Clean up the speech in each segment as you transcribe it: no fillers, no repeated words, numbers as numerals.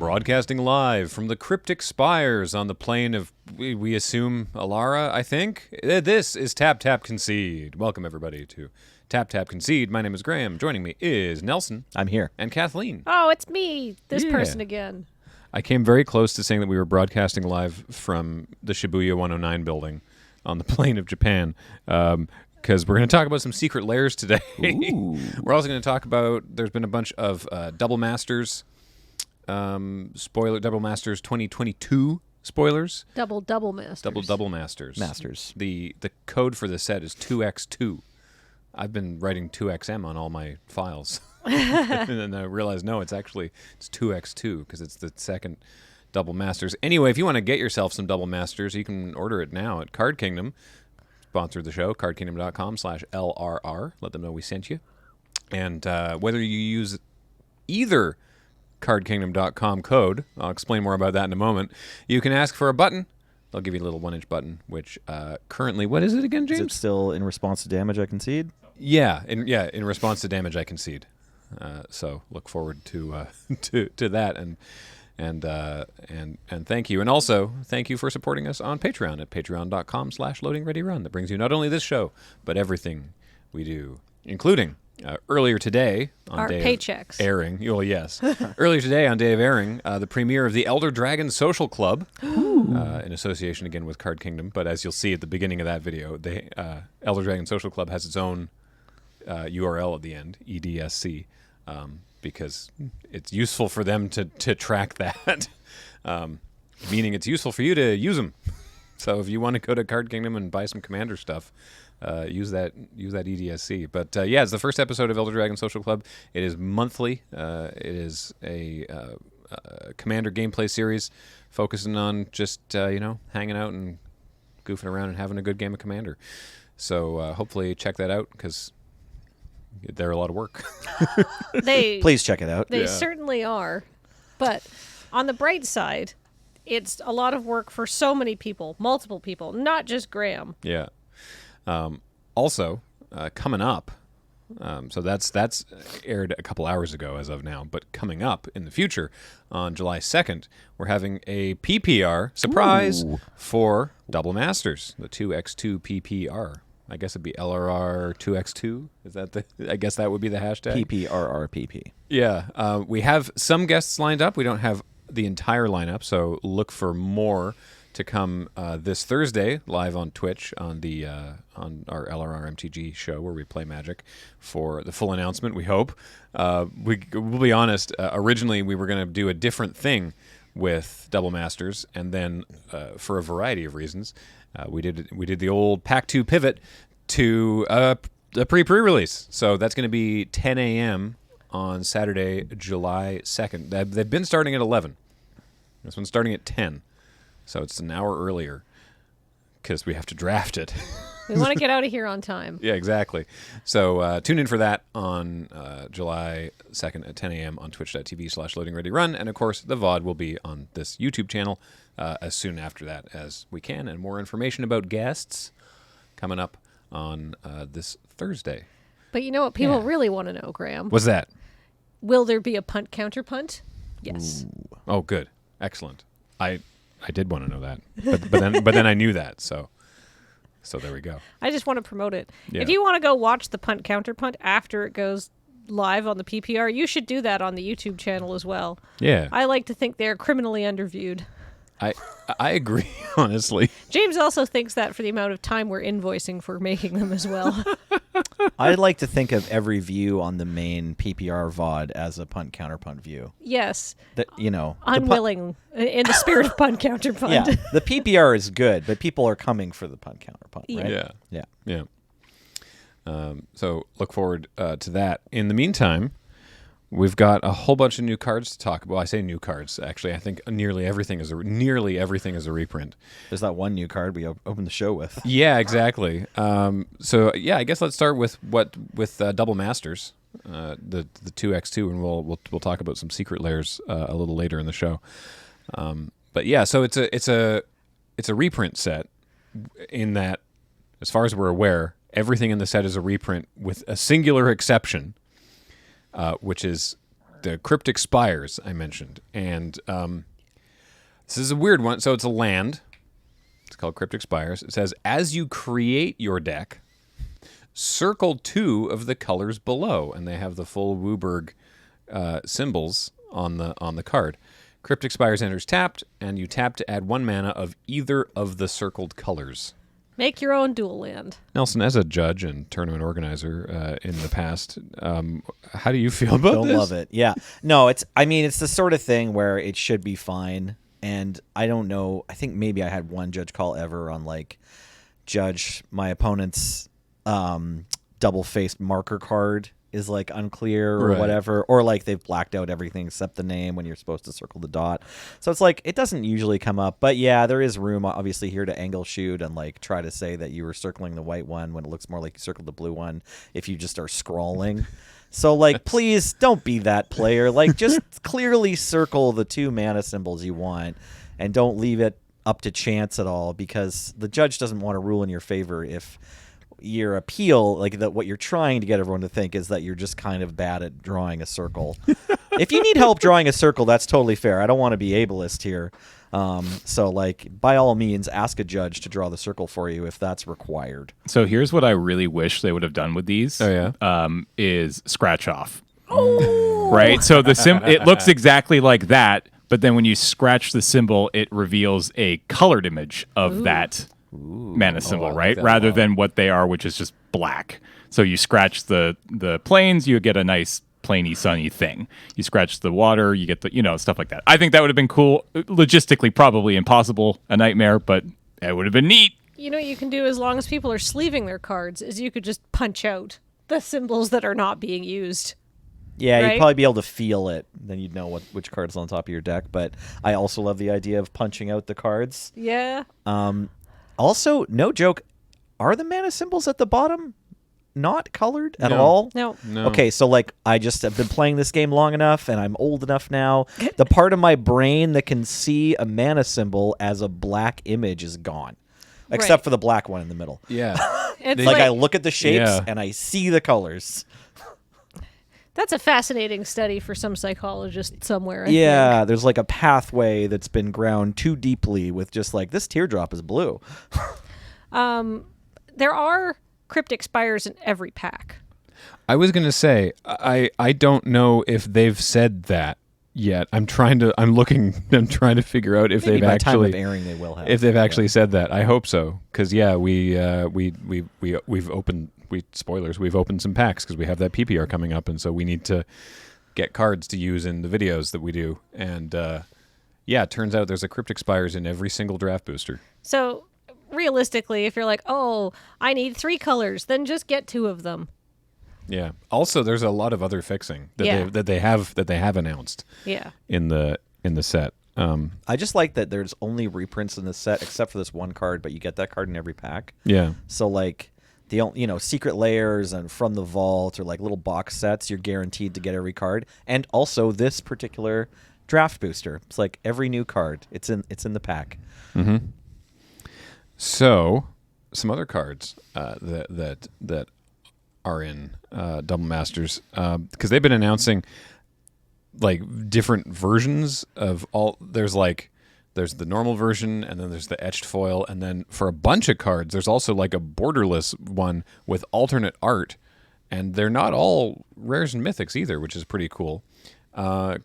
Broadcasting live from the cryptic spires on the plane of, we assume, Alara, I think. This is Tap Tap Concede. Welcome, everybody, to Tap Tap Concede. My name is Graham. Joining me is Nelson. I'm here. And Kathleen. Oh, it's me, this person again. I came very close to saying that we were broadcasting live from the Shibuya 109 building on the plane of Japan, because we're going to talk about some Secret Lairs today. We're also going to talk about, there's been a bunch of Double Masters, Double Masters 2022 spoilers. Double Masters. Double Masters. The code for the set is 2x2. I've been writing 2xm on all my files. And then I realized, no, it's 2x2 because it's the second Double Masters. Anyway, if you want to get yourself some Double Masters, you can order it now at Card Kingdom. Sponsored the show, cardkingdom.com/LRR. Let them know we sent you. And whether you use either cardkingdom.com code, I'll explain more about that in a moment, you can ask for a button. They'll give you a little 1-inch button, which currently, what is it again, James? Is it still in response to damage I concede? Yeah, in response to damage I concede. So look forward to that, and thank you. And also, thank you for supporting us on Patreon at patreon.com/loadingreadyrun. That brings you not only this show, but everything we do, including earlier today on our day paychecks. Of airing. Well, yes. Earlier today on day of airing, the premiere of the Elder Dragon Social Club, in association again with Card Kingdom. But as you'll see at the beginning of that video, Elder Dragon Social Club has its own URL at the end, EDSC, because it's useful for them to track that, meaning it's useful for you to use them. So if you want to go to Card Kingdom and buy some Commander stuff, use that EDSC. But it's the first episode of Elder Dragon Social Club. It is monthly. It is a Commander gameplay series focusing on just hanging out and goofing around and having a good game of Commander. So hopefully check that out, because they're a lot of work. Please check it out. They certainly are. But on the bright side, it's a lot of work for so many people, multiple people, not just Graham. Yeah. Also, coming up, so that's aired a couple hours ago as of now, but coming up in the future, on July 2nd, we're having a PPR surprise for Double Masters, the 2x2 PPR. I guess it'd be LRR 2x2. Is that I guess that would be the hashtag? PPRRPP. Yeah. We have some guests lined up. We don't have the entire lineup, so look for more to come this Thursday live on Twitch on our LRR MTG show where we play Magic for the full announcement. We hope. We'll be honest. Originally, we were going to do a different thing with Double Masters, and then for a variety of reasons, we did the old Pack 2 pivot to a pre-release. So that's going to be 10 a.m. on Saturday, July 2nd. They've been starting at 11. This one's starting at 10. So it's an hour earlier because we have to draft it. We want to get out of here on time. Yeah, exactly. So tune in for that on July 2nd at 10 a.m. on twitch.tv/loadingreadyrun. And, of course, the VOD will be on this YouTube channel as soon after that as we can. And more information about guests coming up on this Thursday. But you know what people really want to know, Graham? What's that? Will there be a punt-counter-punt? Yes. Ooh. Oh, good. Excellent. I did want to know that, but then I knew that, so there we go. I just want to promote it. Yeah. If you want to go watch the punt counter punt after it goes live on the PPR, you should do that on the YouTube channel as well. Yeah, I like to think they're criminally underviewed. I agree, honestly. James also thinks that for the amount of time we're invoicing for making them as well. I'd like to think of every view on the main PPR VOD as a punt counter punt view. Yes. That unwilling in the spirit of punt counter punt. Yeah, the PPR is good, but people are coming for the punt counter punt, right? Yeah. So look forward to that. In the meantime, we've got a whole bunch of new cards to talk about. Well, I say new cards. Actually, I think nearly everything is a reprint. There's that one new card we opened the show with. Yeah, exactly. I guess let's start with Double Masters, the 2x2, and we'll talk about some Secret Lairs a little later in the show. But yeah, so it's a reprint set in that, as far as we're aware, everything in the set is a reprint with a singular exception, which is the cryptic spires I mentioned, and this is a weird one. So it's a land. It's called Cryptic Spires. It says, as you create your deck, circle 2 of the colors below, and they have the full Wooburg symbols on the card. Cryptic Spires enters tapped, and you tap to add 1 mana of either of the circled colors. Make your own dual land. Nelson, as a judge and tournament organizer in the past, how do you feel about Don't this? love it. Yeah. No, it's the sort of thing where it should be fine. And I don't know. I think maybe I had one judge call ever on like judge my opponent's double-faced marker card is like unclear or Right. whatever, or like they've blacked out everything except the name when you're supposed to circle the dot. So it's like it doesn't usually come up, but yeah, there is room obviously here to angle shoot and like try to say that you were circling the white one when it looks more like you circled the blue one if you just are scrawling. So like please don't be that player. Like just clearly circle the 2 mana symbols you want and don't leave it up to chance at all, because the judge doesn't want to rule in your favor if your appeal, like that, what you're trying to get everyone to think is that you're just kind of bad at drawing a circle. If you need help drawing a circle, that's totally fair. I don't want to be ableist here. So like by all means, ask a judge to draw the circle for you if that's required. So here's what I really wish they would have done with these. Oh, yeah? Is scratch off. Oh. Right? So it looks exactly like that, but then when you scratch the symbol, it reveals a colored image of that mana symbol, I like right? that. Rather Wow. than what they are, which is just black. So you scratch the planes, you get a nice plainy sunny thing. You scratch the water, you get the stuff like that. I think that would have been cool. Logistically, probably impossible, a nightmare, but it would have been neat. You know what you can do as long as people are sleeving their cards is you could just punch out the symbols that are not being used. Yeah, Right? you'd probably be able to feel it. Then you'd know which card's on top of your deck. But I also love the idea of punching out the cards. Yeah. Also, no joke, are the mana symbols at the bottom not colored at No. all? No. No. Okay, so like I just have been playing this game long enough and I'm old enough now. The part of my brain that can see a mana symbol as a black image is gone. Except Right. for the black one in the middle. Yeah. It's Like like I look at the shapes Yeah. and I see the colors. that's a fascinating study for some psychologist somewhere. I Yeah, there's like a pathway that's been ground too deeply with just like this teardrop is blue. think. There are cryptic spires in every pack. I was going to say, I don't know if they've said that yet. I'm trying to figure out if Maybe they've by time of actually airing they will have. if they've actually said that. I hope so, because yeah, we've opened we've opened some packs because we have that PPR coming up, and so we need to get cards to use in the videos that we do. And yeah, it turns out there's a cryptic spires in every single draft booster. So realistically, if you're like, oh, I need 3 colors, then just get 2 of them. Yeah. Also, there's a lot of other fixing that Yeah. they have announced Yeah. in the set. I just like that there's only reprints in this set except for this one card, but you get that card in every pack. Yeah. So like Secret Lairs and From the Vault or like little box sets, you're guaranteed to get every card. And also this particular draft booster. It's like every new card. It's in the pack. Mm-hmm. So, some other cards that are in Double Masters because they've been announcing like different versions of all. There's the normal version, and then there's the etched foil, and then for a bunch of cards, there's also like a borderless one with alternate art, and they're not all rares and mythics either, which is pretty cool. Can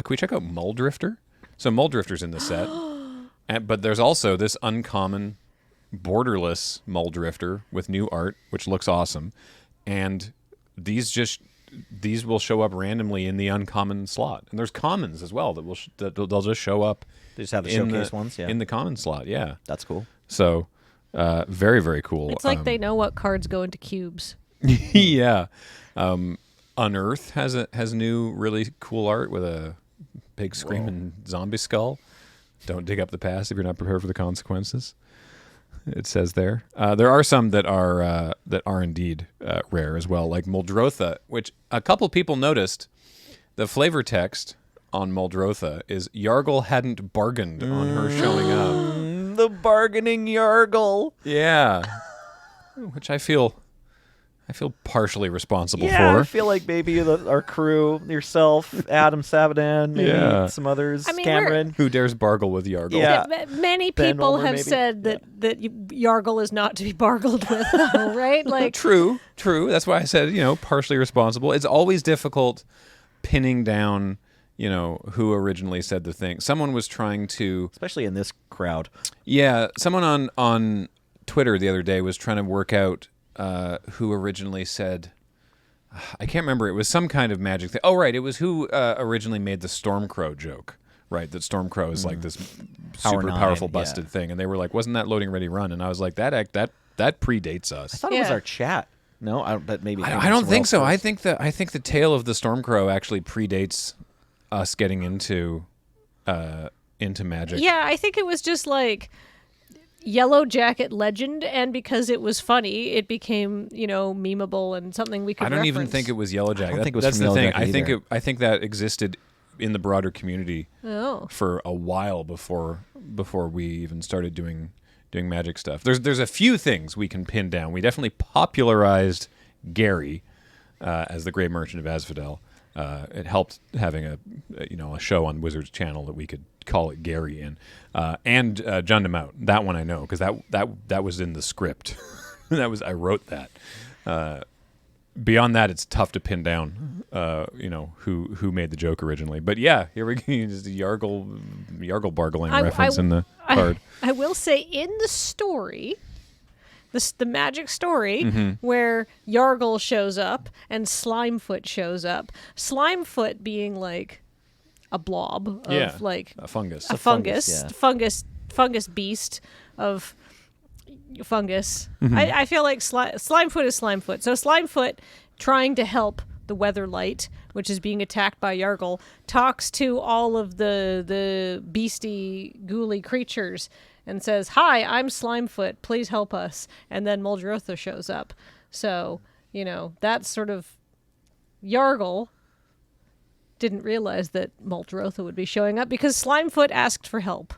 we check out Muldrifter? So Muldrifter's in the set. But there's also this uncommon borderless Muldrifter with new art, which looks awesome. And these will show up randomly in the uncommon slot. And there's commons as well they'll just show up. They just have the in showcase ones, yeah. in the common slot. Yeah, That's cool. so very, very cool. It's like they know what cards go into cubes. Yeah. Unearth has new really cool art with a big screaming zombie skull. Don't dig up the past if you're not prepared for the consequences. It says there. There are some that are indeed rare as well, like Muldrotha, which a couple people noticed. The flavor text on Muldrotha is Yargle hadn't bargained on her showing up. The bargaining Yargle. Yeah, which I feel I feel partially responsible Yeah, I for. feel like maybe our crew, yourself, Adam Sabadan, maybe Yeah. some others, I mean, Cameron. Who dares bargle with Yargle? Yeah. Many Ben people Ulmer, have maybe? said that Yargle is not to be bargled with, though, right? Like, True. That's why I said, partially responsible. It's always difficult pinning down, who originally said the thing. Someone was trying to, Especially in this crowd. yeah, someone on Twitter the other day was trying to work out who originally said, I can't remember. It was some kind of magic thing. Oh, right. It was who originally made the Stormcrow joke, right? That Stormcrow is like this Power super 9, powerful yeah. busted thing. And they were like, wasn't that Loading Ready Run? And I was like, that predates us. I thought it was Yeah. our chat. No, but maybe. it came I from don't somewhere think else so. I first. think the tale of the Stormcrow actually predates us getting into magic. yeah, I think it was just like Yellow Jacket legend, and because it was funny, it became memeable and something we could. I don't even reference. think it was Yellow Jacket. don't think it was That's from the Yellow thing. Jacket I think either. I think that existed in the broader community Oh, for a while before we even started doing magic stuff. There's a few things we can pin down. We definitely popularized Gary as the Great Merchant of Asphodel. It helped having a show on Wizards Channel that we could call it Gary in, and John DeMout. That one I know because that was in the script. I wrote that. Beyond that, it's tough to pin down. Who made the joke originally. But yeah, here we go. Just the Yargle bargling reference in the card. I will say in the story, the magic story Mm-hmm. where Yargle shows up and Slimefoot shows up. Slimefoot being like a blob of like a fungus. a fungus, fungus beast of fungus. Mm-hmm. I feel like Slimefoot is Slimefoot. So Slimefoot, trying to help the Weatherlight, which is being attacked by Yargle, talks to all of the beastie, ghouly creatures and says, "Hi, I'm Slimefoot. Please help us." And then Muldrotha shows up. So, that's sort of Yargle didn't realize that Muldrotha would be showing up because Slimefoot asked for help.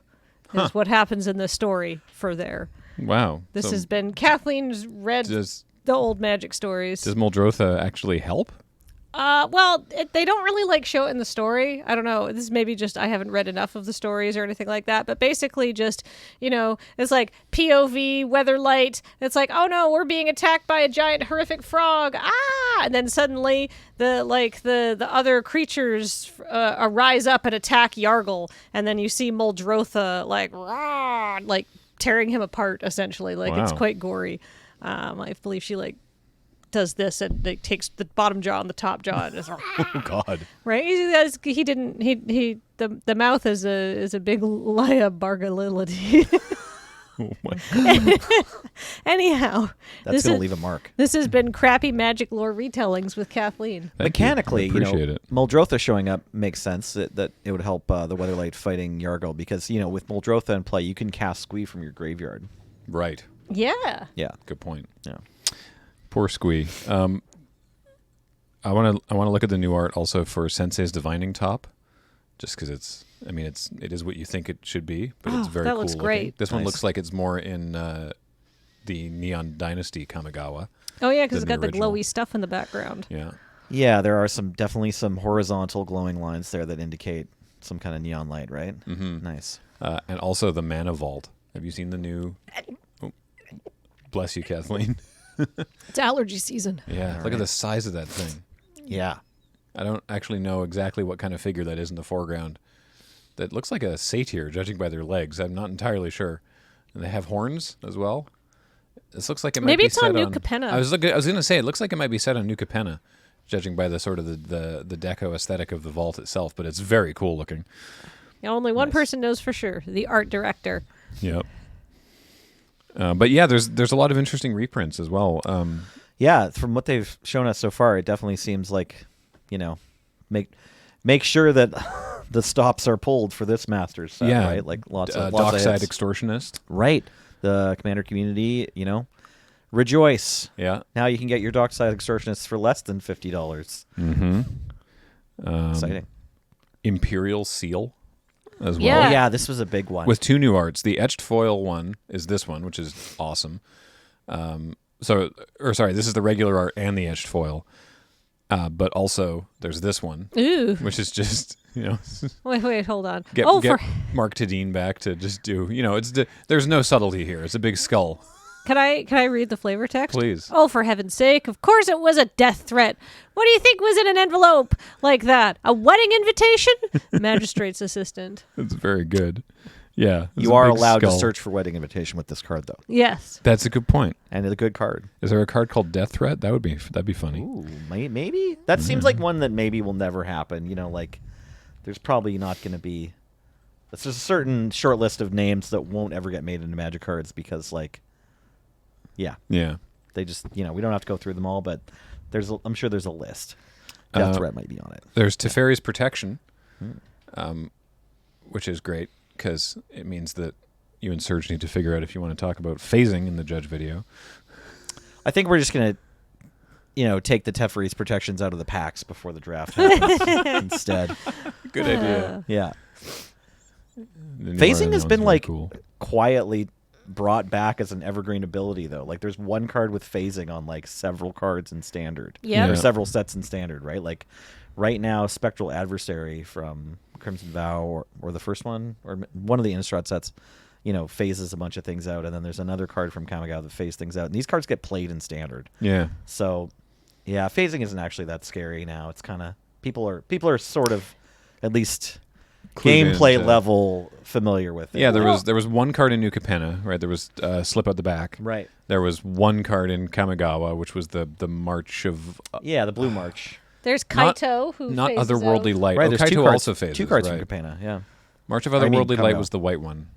Is what happens in the story for there. Wow. This So has been Kathleen's read does the old magic stories. Muldrotha actually help? They don't really show it in the story. I don't know. This is maybe just I haven't read enough of the stories or anything like that. But basically, just it's like POV Weatherlight. It's like, oh no, we're being attacked by a giant horrific frog. Ah! And then suddenly the other creatures rise up and attack Yargle, and then you see Muldrotha tearing him apart. Essentially, it's Wow. quite gory. I believe she does this and it takes the bottom jaw and the top jaw and is Oh God. right. The mouth is a big liability. Oh my Anyhow, That's going to leave a mark. This has been crappy magic lore retellings with Kathleen. Thank you. Mechanically, I appreciate it. Muldrotha showing up makes sense that it would help the Weatherlight fighting Yargle because, with Muldrotha in play, you can cast Squee from your graveyard. Right. Yeah. Yeah. Good point. Yeah. Poor Squee. I want to look at the new art also for Sensei's Divining Top, just because it is what you think it should be, but it's very that cool looks looking. great. This one Nice. looks like it's more in the Neon Dynasty Kamigawa. Oh yeah, because it's than got the original. glowy stuff in the background. Yeah. Yeah, there are definitely some horizontal glowing lines there that indicate some kind of neon light, right? Mm-hmm. Nice. And also the Mana Vault. Have you seen the new? Oh, bless you, Kathleen. It's allergy season. Yeah. All Look at right. the size of that thing. Yeah. I don't actually know exactly what kind of figure that is in the foreground. That looks like a satyr, judging by their legs. I'm not entirely sure. And they have horns as well. This looks like it might Maybe be it's set on New Capenna. I was going to say it looks like it might be set on New Capenna, judging by the sort of the deco aesthetic of the vault itself. But it's very cool looking. Only one Nice. person knows for sure: the art director. Yep. But yeah, there's a lot of interesting reprints as well. Yeah, from what they've shown us so far, it definitely seems like, make sure that the stops are pulled for this Masters set, Yeah. right? Like lots of Dockside hits. Extortionist. Right. The Commander community, rejoice. Yeah. Now you can get your Dockside Extortionists for less than $50. Mm-hmm. Exciting. Imperial Seal as well. Yeah. Oh, yeah, this was a big one. With two new arts. The etched foil one is this one, which is awesome. this is the regular art and the etched foil. But also there's this one, Ooh. which is just, Wait, hold on. get for Mark Tadine back to just do, there's no subtlety here. It's a big skull. Can I read the flavor text? Please. Oh, for heaven's sake! Of course, it was a death threat. What do you think was in an envelope like that? A wedding invitation? Magistrate's assistant. It's very good. Yeah. it's You a are big allowed to skull. search for wedding invitation with this card, though, Yes. That's a good point. and it's a good card. Is there a card called Death Threat? That'd be funny. Ooh, maybe that seems like one that maybe will never happen. Like there's probably not going to be. There's a certain short list of names that won't ever get made into Magic cards because, Yeah. they just we don't have to go through them all, but I'm sure there's a list. Death Threat might be on it. There's Teferi's Protection, which is great because it means that you and Serge need to figure out if you want to talk about phasing in the Judge video. I think we're just gonna, take the Teferi's protections out of the packs before the draft happens instead. Good idea. Yeah, The new phasing art has is been very cool. quietly brought back as an evergreen ability, though. Like, there's one card with phasing on several cards in Standard. Yep. Or Yeah. several sets in Standard, right? Like, right now, Spectral Adversary from Crimson Vow, or the first one, or one of the Innistrad sets, phases a bunch of things out, and then there's another card from Kamigawa that phase things out, and these cards get played in Standard. Yeah. So, yeah, phasing isn't actually that scary now. It's kind of people are sort of at least Clued gameplay into- level familiar with it. Yeah, there was one card in New Capenna, right? There was Slip Out the Back. Right. There was one card in Kamigawa, which was the March of Yeah, the Blue March. There's Not- Kaito, who not phases Otherworldly out. Light. Right, Oh, there's Kaito two cards, also phases. two cards right. from Capenna, yeah. March of I mean, Otherworldly Light Kamigawa. was the white one.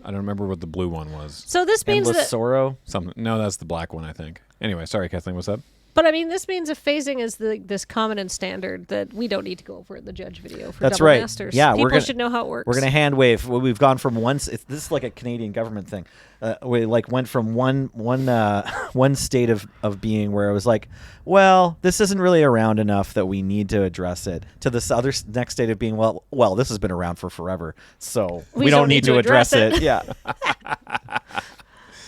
I don't remember what the blue one was. So this means Endless that, Sorrow. No, that's the black one, I think. Anyway, sorry, Kathleen, what's up? but I mean, this means if phasing is this common and standard, that we don't need to go over it in the Judge video for That's Double right. Masters. Yeah, people we're gonna- should know how it works. We're gonna hand wave. We've gone from this is like a Canadian government thing. We went from one state of being where it was like, well, this isn't really around enough that we need to address it, to this other next state of being, well, this has been around for forever, so we don't need to address it. Yeah,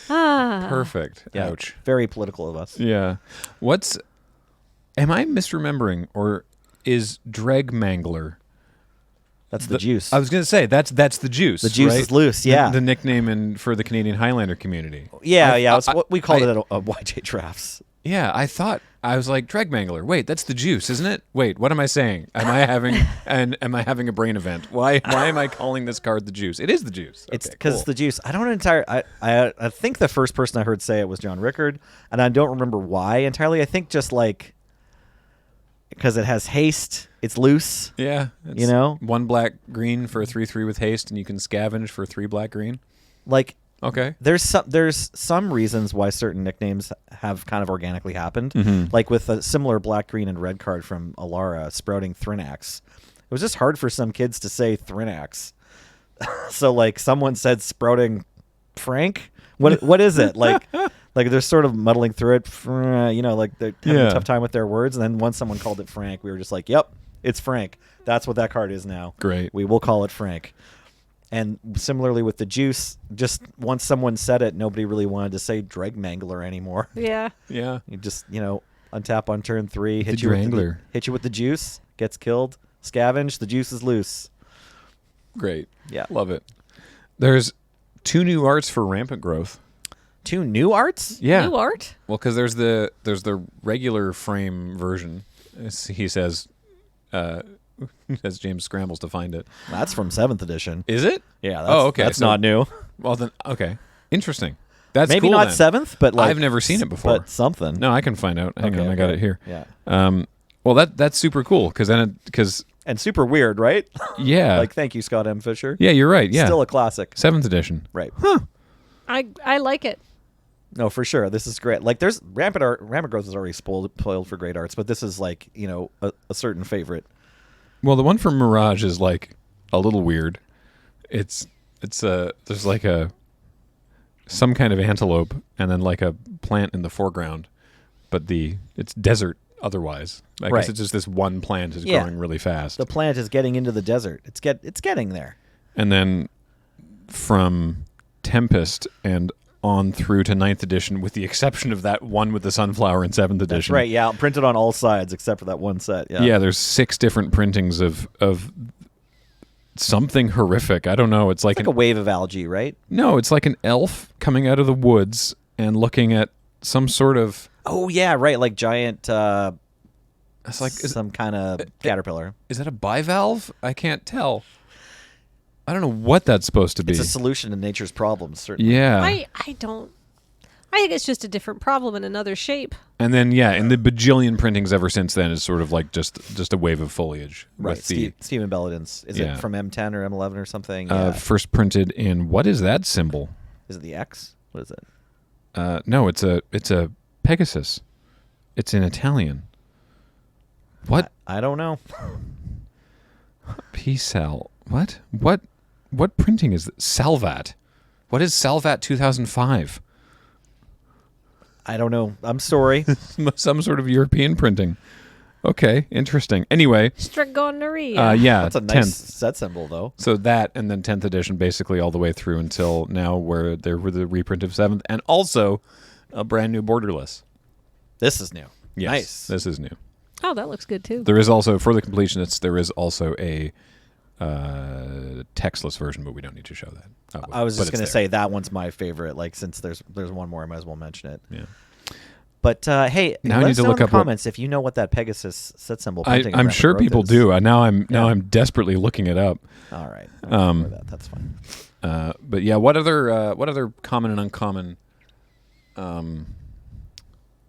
Perfect. yeah. Ouch. Very political of us. Yeah. Am I misremembering, or is Dreg Mangler? That's the juice. I was going to say that's the juice. The juice right? is loose, The- yeah. The nickname for the Canadian Highlander community. yeah, I- yeah. It's I- what we called I- it at YJ Drafts. Yeah, I was like Dreg Mangler. Wait, that's the juice, isn't it? Wait, what am I saying? Am I having a brain event? Why am I calling this card the juice? It is the juice. It's Okay, because cool. it's the juice. I think the first person I heard say it was John Rickard, and I don't remember why entirely. I think just because it has haste, it's loose. Yeah, it's know? 1 black green for a 3/3 with haste, and you can scavenge for 3 black green. Like Okay. there's some reasons why certain nicknames have kind of organically happened. Mm-hmm. Like with a similar black, green, and red card from Alara, Sprouting Thrinax. It was just hard for some kids to say Thrinax. So someone said Sprouting Frank. What is it? Like they're sort of muddling through it. They're having Yeah. a tough time with their words. And then once someone called it Frank, we were just like, yep, it's Frank. That's what that card is now. Great. We will call it Frank. And similarly with the juice, just once someone said it, nobody really wanted to say Dreg Mangler anymore. Yeah. Yeah. You just, untap on turn 3, hit The you Drangler. hit you with the juice, gets killed, scavenge, the juice is loose. Great. Yeah. Love it. There's 2 new arts for Rampant Growth. 2 new arts? Yeah. New art? Well, because there's the regular frame version. He says, as James scrambles to find it. That's from 7th edition. Is it? Yeah. That's, Okay. That's so- not new. Well then, okay. Interesting. That's Maybe cool, not then. 7th, but I've never seen it before. But something. No, I can find out. Hang Okay, on, I got okay. it here. Yeah. Well, that's super cool because And super weird, right? yeah, Thank you, Scott M. Fisher. yeah, you're right. Yeah, Still a classic. 7th edition. Right. I like it. No, for sure. This is great. There's Rampant Growth is already spoiled for great arts, but this is a certain favorite. Well, the one from Mirage is a little weird. There's some kind of antelope and then a plant in the foreground, but it's desert otherwise. I Right. guess it's just this one plant is Yeah. growing really fast. The plant is getting into the desert. It's getting there. And then from Tempest and on through to 9th edition, with the exception of that one with the sunflower in 7th edition. That's right. Yeah, printed on all sides except for that one set. Yeah. Yeah, there's 6 different printings of something horrific. I don't know. It's like It's like a wave of algae, right? no, it's like an elf coming out of the woods and looking at some sort of. Oh yeah, right. Like giant. It's like some kind of caterpillar. is that a bivalve? I can't tell. I don't know what that's supposed to be. It's a solution to nature's problems, certainly. Yeah. I don't. I think it's just a different problem in another shape. And then, in the bajillion printings ever since then, is sort of like just a wave of foliage. Right. With the, Stephen Belladin's. Is Yeah. it from M10 or M11 or something? Yeah. first printed in, what is that symbol? Is it the X? What is it? No, it's a Pegasus. It's in Italian. What? I don't know. P-Sal. What printing is that? Salvat. What is Salvat 2005? I don't know. I'm sorry. Some sort of European printing. Okay, interesting. Anyway, Strigoneria. yeah, That's a nice 10th. set symbol, though. So that, and then 10th edition, basically all the way through until now, where there were the reprint of 7th, and also a brand new borderless. This is new. Yes, Nice. this is new. Oh, that looks good too. There is also, for the completionists, there is also a textless version, but we don't need to show that. I was but just it's going to there. say that one's my favorite. Like, since there's one more, I might as well mention it. Yeah. But hey, Now I let need us to know look in the up what- comments if you know what that Pegasus set symbol printing. I'm around sure the growth people is. do. Now I'm desperately looking it up. All right. Ignore that. That's fine. But yeah, what other common and uncommon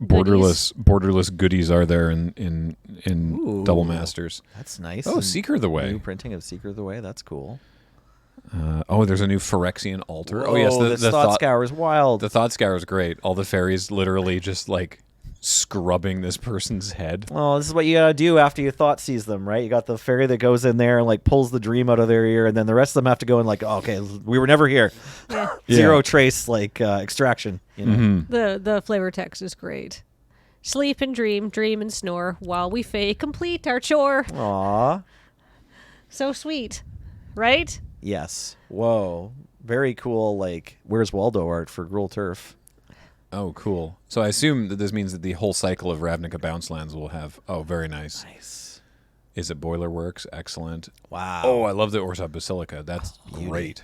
borderless goodies are there in Ooh. Double Masters? That's nice. Oh, And Seeker the Way. New printing of Seeker the Way. That's cool. There's a new Phyrexian altar. Oh yes, this thought scour is wild. The thought scour is great. All the fairies literally just like scrubbing this person's head. Oh, this is what you gotta do after your thought sees them, right? You got the fairy that goes in there and like pulls the dream out of their ear, and then the rest of them have to go and like, oh, okay, we were never here. Yeah. Zero trace like extraction. You know? Mm-hmm. The flavor text is great. Sleep and dream and snore while we complete our chore. Aw. So sweet, right? Yes. Whoa. Very cool. Like, where's Waldo art for Gruul Turf? Oh, cool. So I assume that this means that the whole cycle of Ravnica Bounce Lands will have. Oh, very nice. Nice. Is it Boiler Works? Excellent. Wow. Oh, I love the Orsop Basilica. That's great.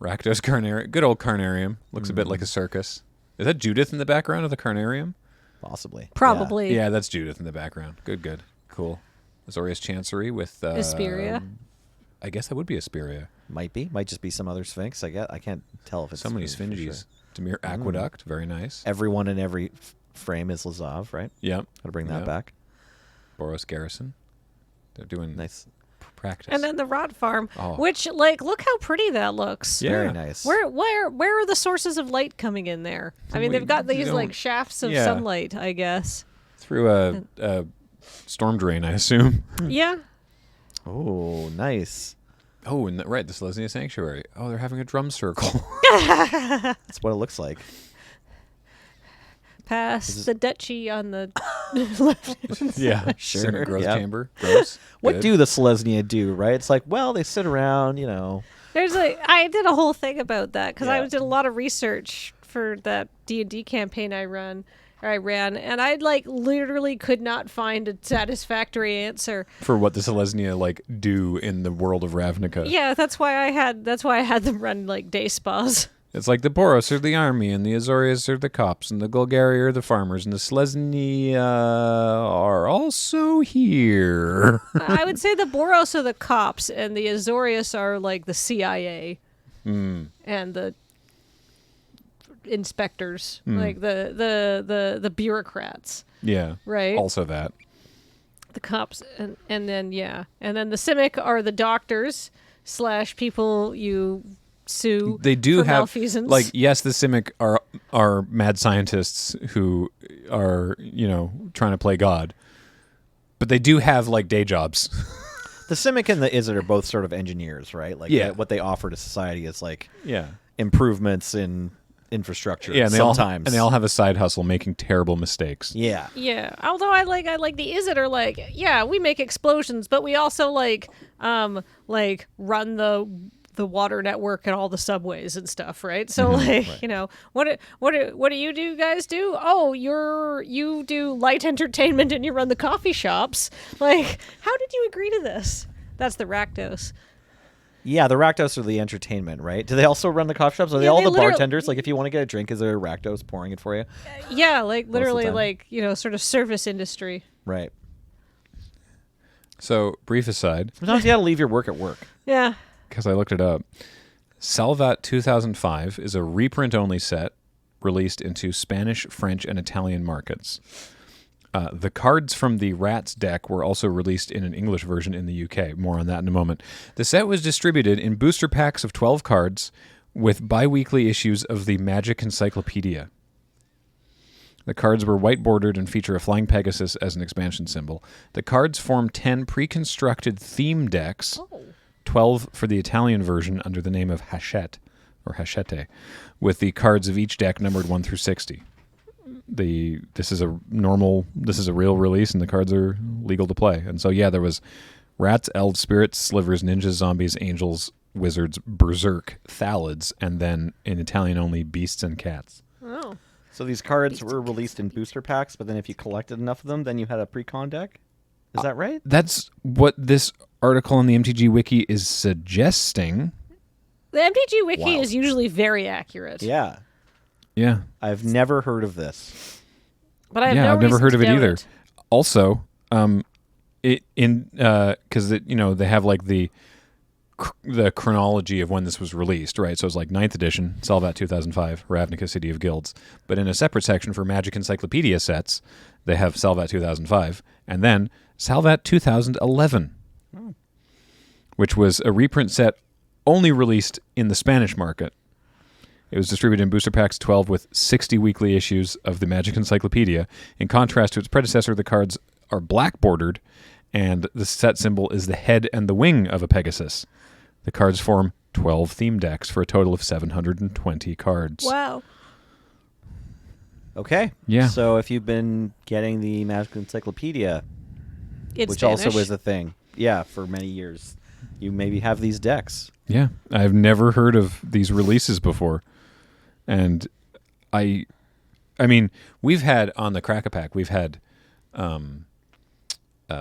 Rakdos Carnarium. Good old Carnarium. Looks a bit like a circus. Is that Judith in the background of the Carnarium? Possibly. Probably. Yeah, that's Judith in the background. Good. Cool. Azorius Chancery with... Asperia. I guess that would be Asperia. Yeah. Might be. Might just be some other Sphinx. I can't tell if it's So many Sphinx for Sphinges. sure. Demir Aqueduct. Very nice. Everyone in every frame is Lazav, right? Yep. Gotta bring that Yep. back. Boros Garrison. They're doing Nice. practice. And then the Rot Farm, Oh. which, like, look how pretty that looks. Yeah. Very nice. Where are the sources of light coming in there? I mean, they've got We these don't- like shafts of yeah. sunlight, I guess. Through a storm drain, I assume. Yeah. Oh, nice. Oh, and right, the Selesnya Sanctuary. Oh, they're having a drum circle. That's what it looks like. Past the duchy on the left. Yeah, Sure, Sacred Growth yeah. Chamber. Gross. What Good. do the Selesnya do, right? It's like, well, they sit around, you know. There's like I did a whole thing about that because Yeah. I did a lot of research for that D&D campaign I ran, and I like literally could not find a satisfactory answer. for what the Selesnya like do in the world of Ravnica? Yeah, that's why I had them run like day spas. It's like the Boros are the army, and the Azorius are the cops, and the Golgari are the farmers, and the Selesnya are also here. I would say the Boros are the cops, and the Azorius are like the CIA and the inspectors, like the bureaucrats, Yeah. right? Also that. The cops, and then the Simic are the doctors / people you sue. They do for have malfeasance. like yes, the Simic are mad scientists who are trying to play God, but they do have like day jobs. The Simic and the Izzet are both sort of engineers, right? Like, Yeah. what they offer to society is like Yeah. improvements in infrastructure. Yeah, and sometimes. they all have a side hustle making terrible mistakes. Yeah. Yeah, although I like the Izzet are like, yeah, we make explosions, but we also like run the the water network and all the subways and stuff, right? So like, you know, what do you guys do? Oh, you do light entertainment and you run the coffee shops. Like, how did you agree to this? That's the Rakdos. Yeah, the Rakdos are the entertainment, right? Do they also run the coffee shops? Are they Yeah, all they the literally- bartenders? Like, if you want to get a drink, is there a Rakdos pouring it for you? Yeah, like literally time. like, you know, sort of service industry. Right. So, brief aside, Sometimes you got to leave your work at work. Yeah. because I looked it up. Salvat 2005 is a reprint-only set released into Spanish, French, and Italian markets. The cards from the Rats deck were also released in an English version in the UK. More on that in a moment. The set was distributed in booster packs of 12 cards with bi-weekly issues of the Magic Encyclopedia. The cards were white-bordered and feature a flying Pegasus as an expansion symbol. The cards form 10 pre-constructed theme decks, 12 for the Italian version under the name of Hachette, or Hachette, with the cards of each deck numbered 1 through 60. This is a real release, and the cards are legal to play. And so, yeah, there was rats, elves, spirits, slivers, ninjas, zombies, angels, wizards, berserk, thalids, and then in Italian only, beasts and cats. Oh. So these cards were released in booster packs, but then if you collected enough of them, then you had a pre-con deck? Is that right? That's what this article on the MTG Wiki is suggesting. The MTG Wiki Wow. is usually very accurate. Yeah. Yeah. I've never heard of this. But I have Yeah, no I've never reason heard to of it doubt either. it. Also, because they have like the chronology of when this was released, right? So it's like 9th edition, Salvat 2005, Ravnica City of Guilds. But in a separate section for Magic Encyclopedia sets, they have Salvat 2005, and then Salvat 2011, which was a reprint set only released in the Spanish market. It was distributed in booster packs 12 with 60 weekly issues of the Magic Encyclopedia. In contrast to its predecessor, the cards are black bordered, and the set symbol is the head and the wing of a Pegasus. The cards form 12 theme decks for a total of 720 cards. Wow. Okay. Yeah. So if you've been getting the Magic Encyclopedia, It's which Spanish. also is a thing, yeah, for many years, you maybe have these decks. Yeah, I've never heard of these releases before. And I mean, we've had on the Crack-A-Pack, we've had a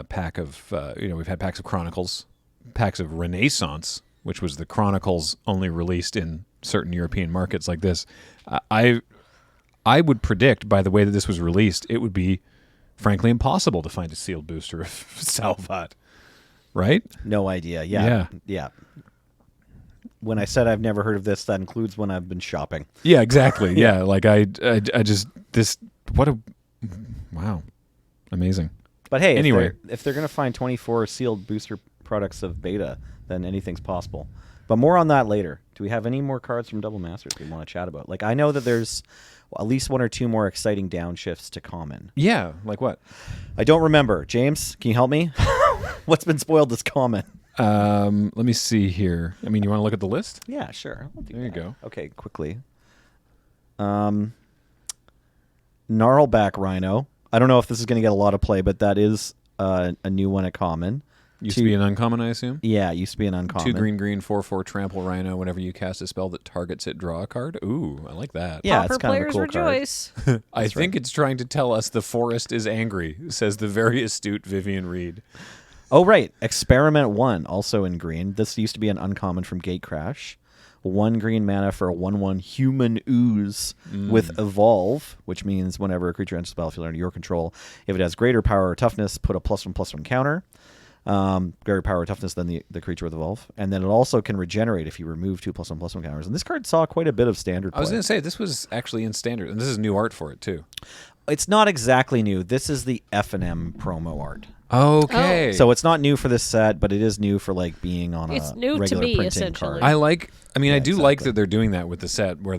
pack of, we've had packs of Chronicles, packs of Renaissance, which was the Chronicles only released in certain European markets like this. I would predict, by the way that this was released, it would be, frankly, impossible to find a sealed booster of Salvat, right? No idea. Yeah. When I said I've never heard of this, that includes when I've been shopping. Yeah, exactly. Yeah, like I just wow, amazing. But hey, Anyway. if they're going to find 24 sealed booster products of beta, then anything's possible. But more on that later. Do we have any more cards from Double Masters we want to chat about? Like, I know that there's at least one or two more exciting downshifts to common. Yeah, like what? I don't remember. James, can you help me? What's been spoiled this common? Let me see here. I mean, you want to look at the list? Yeah, sure. I'll do There you that. go. Okay, quickly. Gnarlback Rhino. I don't know if this is going to get a lot of play, but that is a new one at common. Used to be an uncommon, I assume. Yeah, it used to be an uncommon. 2 green 4/4 trample rhino. Whenever you cast a spell that targets it, draw a card. Ooh, I like that. Yeah, Pauper it's kind of a players cool rejoice. card. I think it's trying to tell us the forest is angry, says the very astute Vivian Reed. Oh, right. Experiment 1, also in green. This used to be an uncommon from Gatecrash. 1 green mana for a 1/1 human ooze with Evolve, which means whenever a creature enters the battlefield under your control, if it has greater power or toughness, put a +1/+1 counter. Greater power or toughness than the creature with Evolve. And then it also can regenerate if you remove 2 +1/+1 counters. And this card saw quite a bit of standard play. I was going to say, this was actually in standard, and this is new art for it, too. It's not exactly new. This is the F&M promo art. Okay. So it's not new for this set, but it is new for like being on It's a new to regular me, printing essentially. card. I do like exactly. that they're doing that with the set, where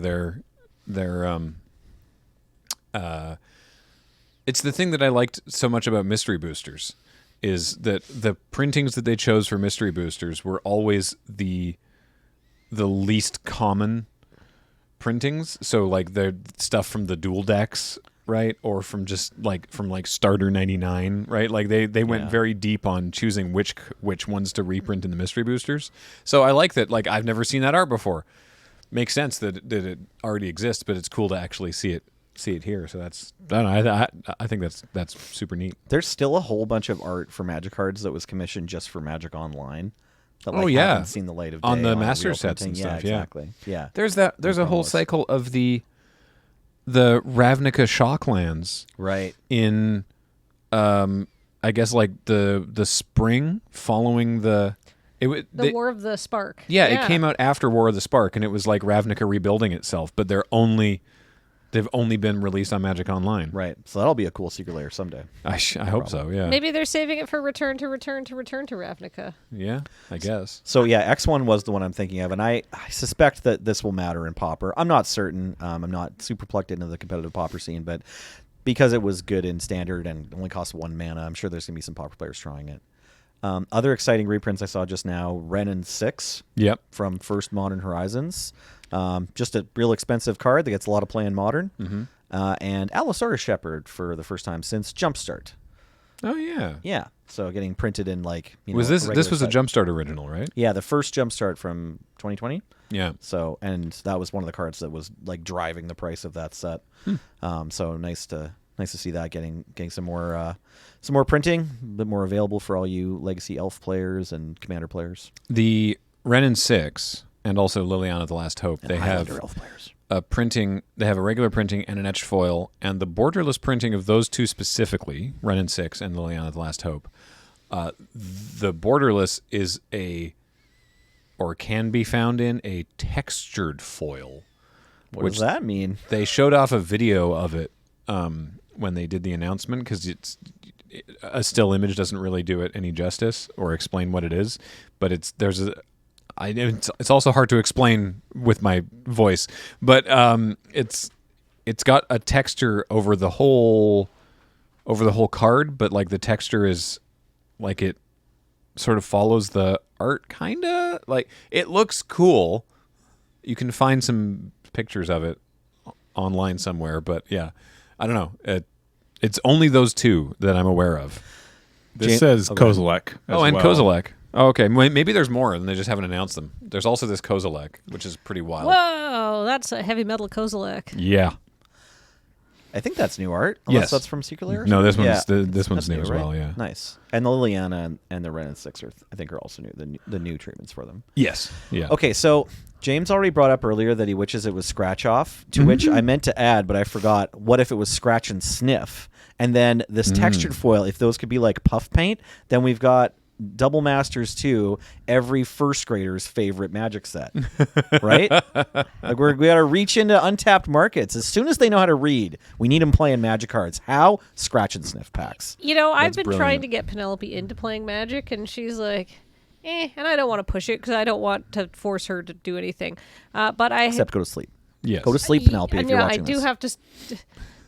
it's the thing that I liked so much about mystery boosters, is that the printings that they chose for mystery boosters were always the least common printings. So like the stuff from the dual decks, right? Or from just from starter 99, right? Like they went Yeah. very deep on choosing which ones to reprint in the mystery boosters. So I like that. Like I've never seen that art before. Makes sense that it already exists, but it's cool to actually see it here. So that's I don't know, I think that's super neat. There's still a whole bunch of art for Magic cards that was commissioned just for Magic Online. That, Oh, yeah. haven't seen the light of day On the real master sets printing. and stuff, Yeah, yeah. exactly. Yeah. There's a whole promos. cycle of the Ravnica Shocklands Right. in I guess like the spring following the War of the Spark. Yeah, it came out after War of the Spark, and it was like Ravnica rebuilding itself, but they've only been released on Magic Online. Right. So that'll be a cool Secret Lair someday. I hope so. Yeah. Maybe they're saving it for Return to Ravnica. Yeah, I guess. So yeah, X1 was the one I'm thinking of, and I suspect that this will matter in Pauper. I'm not certain. I'm not super plugged into the competitive Pauper scene, but because it was good in Standard and only cost 1 mana, I'm sure there's going to be some Pauper players trying it. Other exciting reprints I saw just now, Renin 6 Yep. from First Modern Horizons. Just a real expensive card that gets a lot of play in Modern. Mm-hmm. And Allosaurus Shepherd for the first time since Jumpstart. Oh yeah. Yeah, so getting printed in Was this regular was a set. Jumpstart original, right? Yeah, the first Jumpstart from 2020. Yeah. So, and that was one of the cards that was like driving the price of that set. So nice to see that getting some more printing, a bit more available for all you Legacy Elf players and Commander players. The Renin 6 and also Liliana the Last Hope, And they Highlander have Elf players. a printing. They have a regular printing and an etched foil, and the borderless printing of those two specifically, Renin 6 and Liliana the Last Hope. The borderless is or can be found in a textured foil. What does that mean? They showed off a video of it when they did the announcement, because a still image doesn't really do it any justice or explain what it is. But it's also hard to explain with my voice. But it's got a texture over the whole card, but like the texture is like it sort of follows the art, kinda. Like it looks cool. You can find some pictures of it online somewhere, but yeah, I don't know. It's only those two that I'm aware of. This says Kozilek. And well. Kozilek. Oh, okay. Maybe there's more, and they just haven't announced them. There's also this Kozilek, which is pretty wild. Whoa, that's a heavy metal Kozilek. Yeah. I think that's new art. Unless Yes. that's from Secret Lair. or No, this something? one's this one's That's new as right? well. Yeah. Nice. And the Liliana and the Renin 6 I think are also new. The new treatments for them. Yes. Yeah. Okay, so James already brought up earlier that he wishes it was scratch off, to which I meant to add, but I forgot. What if it was scratch and sniff? And then this textured foil, if those could be like puff paint, then we've got Double Masters 2, every first grader's favorite Magic set, right? Like we got to reach into untapped markets. As soon as they know how to read, we need them playing Magic cards. How? Scratch and sniff packs. You know, I've That's been trying brilliant. to get Penelope into playing Magic, and she's like, and I don't want to push it because I don't want to force her to do anything. But I Except go to sleep. Yes. Go to sleep, Penelope, if and you're yeah, watching I do this. have to.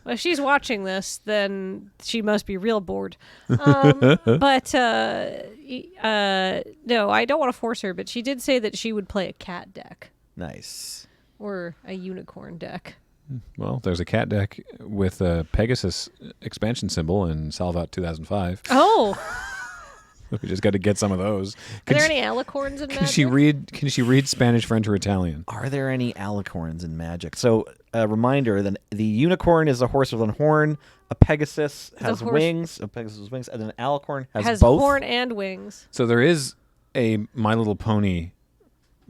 Well, if she's watching this, then she must be real bored. But no, I don't want to force her. But she did say that she would play a cat deck Nice. or a unicorn deck. Well, there's a cat deck with a Pegasus expansion symbol in Salvat 2005. Oh, We just got to get some of those. are there any alicorns in Can Magic? she read Spanish, French, or Italian? Are there any alicorns in Magic? So, a reminder: the unicorn is a horse with a horn. A Pegasus has horse- wings. A Pegasus wings, and an alicorn has both. horn and wings. So there is a My Little Pony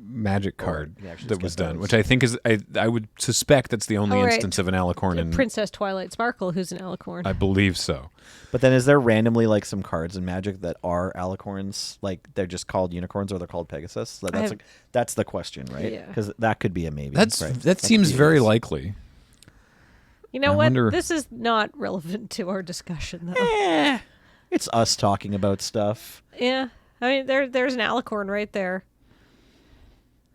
Magic card yeah, actually that just was get done, those. which I think is I would suspect that's the only Oh, right. instance of an alicorn in. Princess Twilight Sparkle, who's an alicorn. I believe so. But then, is there randomly like some cards in Magic that are alicorns? Like they're just called unicorns, or they're called Pegasus? So that's that's the question, right? Yeah. Because that could be a maybe. That right? seems could be a very yes. likely. You know I what? wonder- This is not relevant to our discussion, though. It's us talking about stuff. Yeah, I mean, there's an alicorn right there.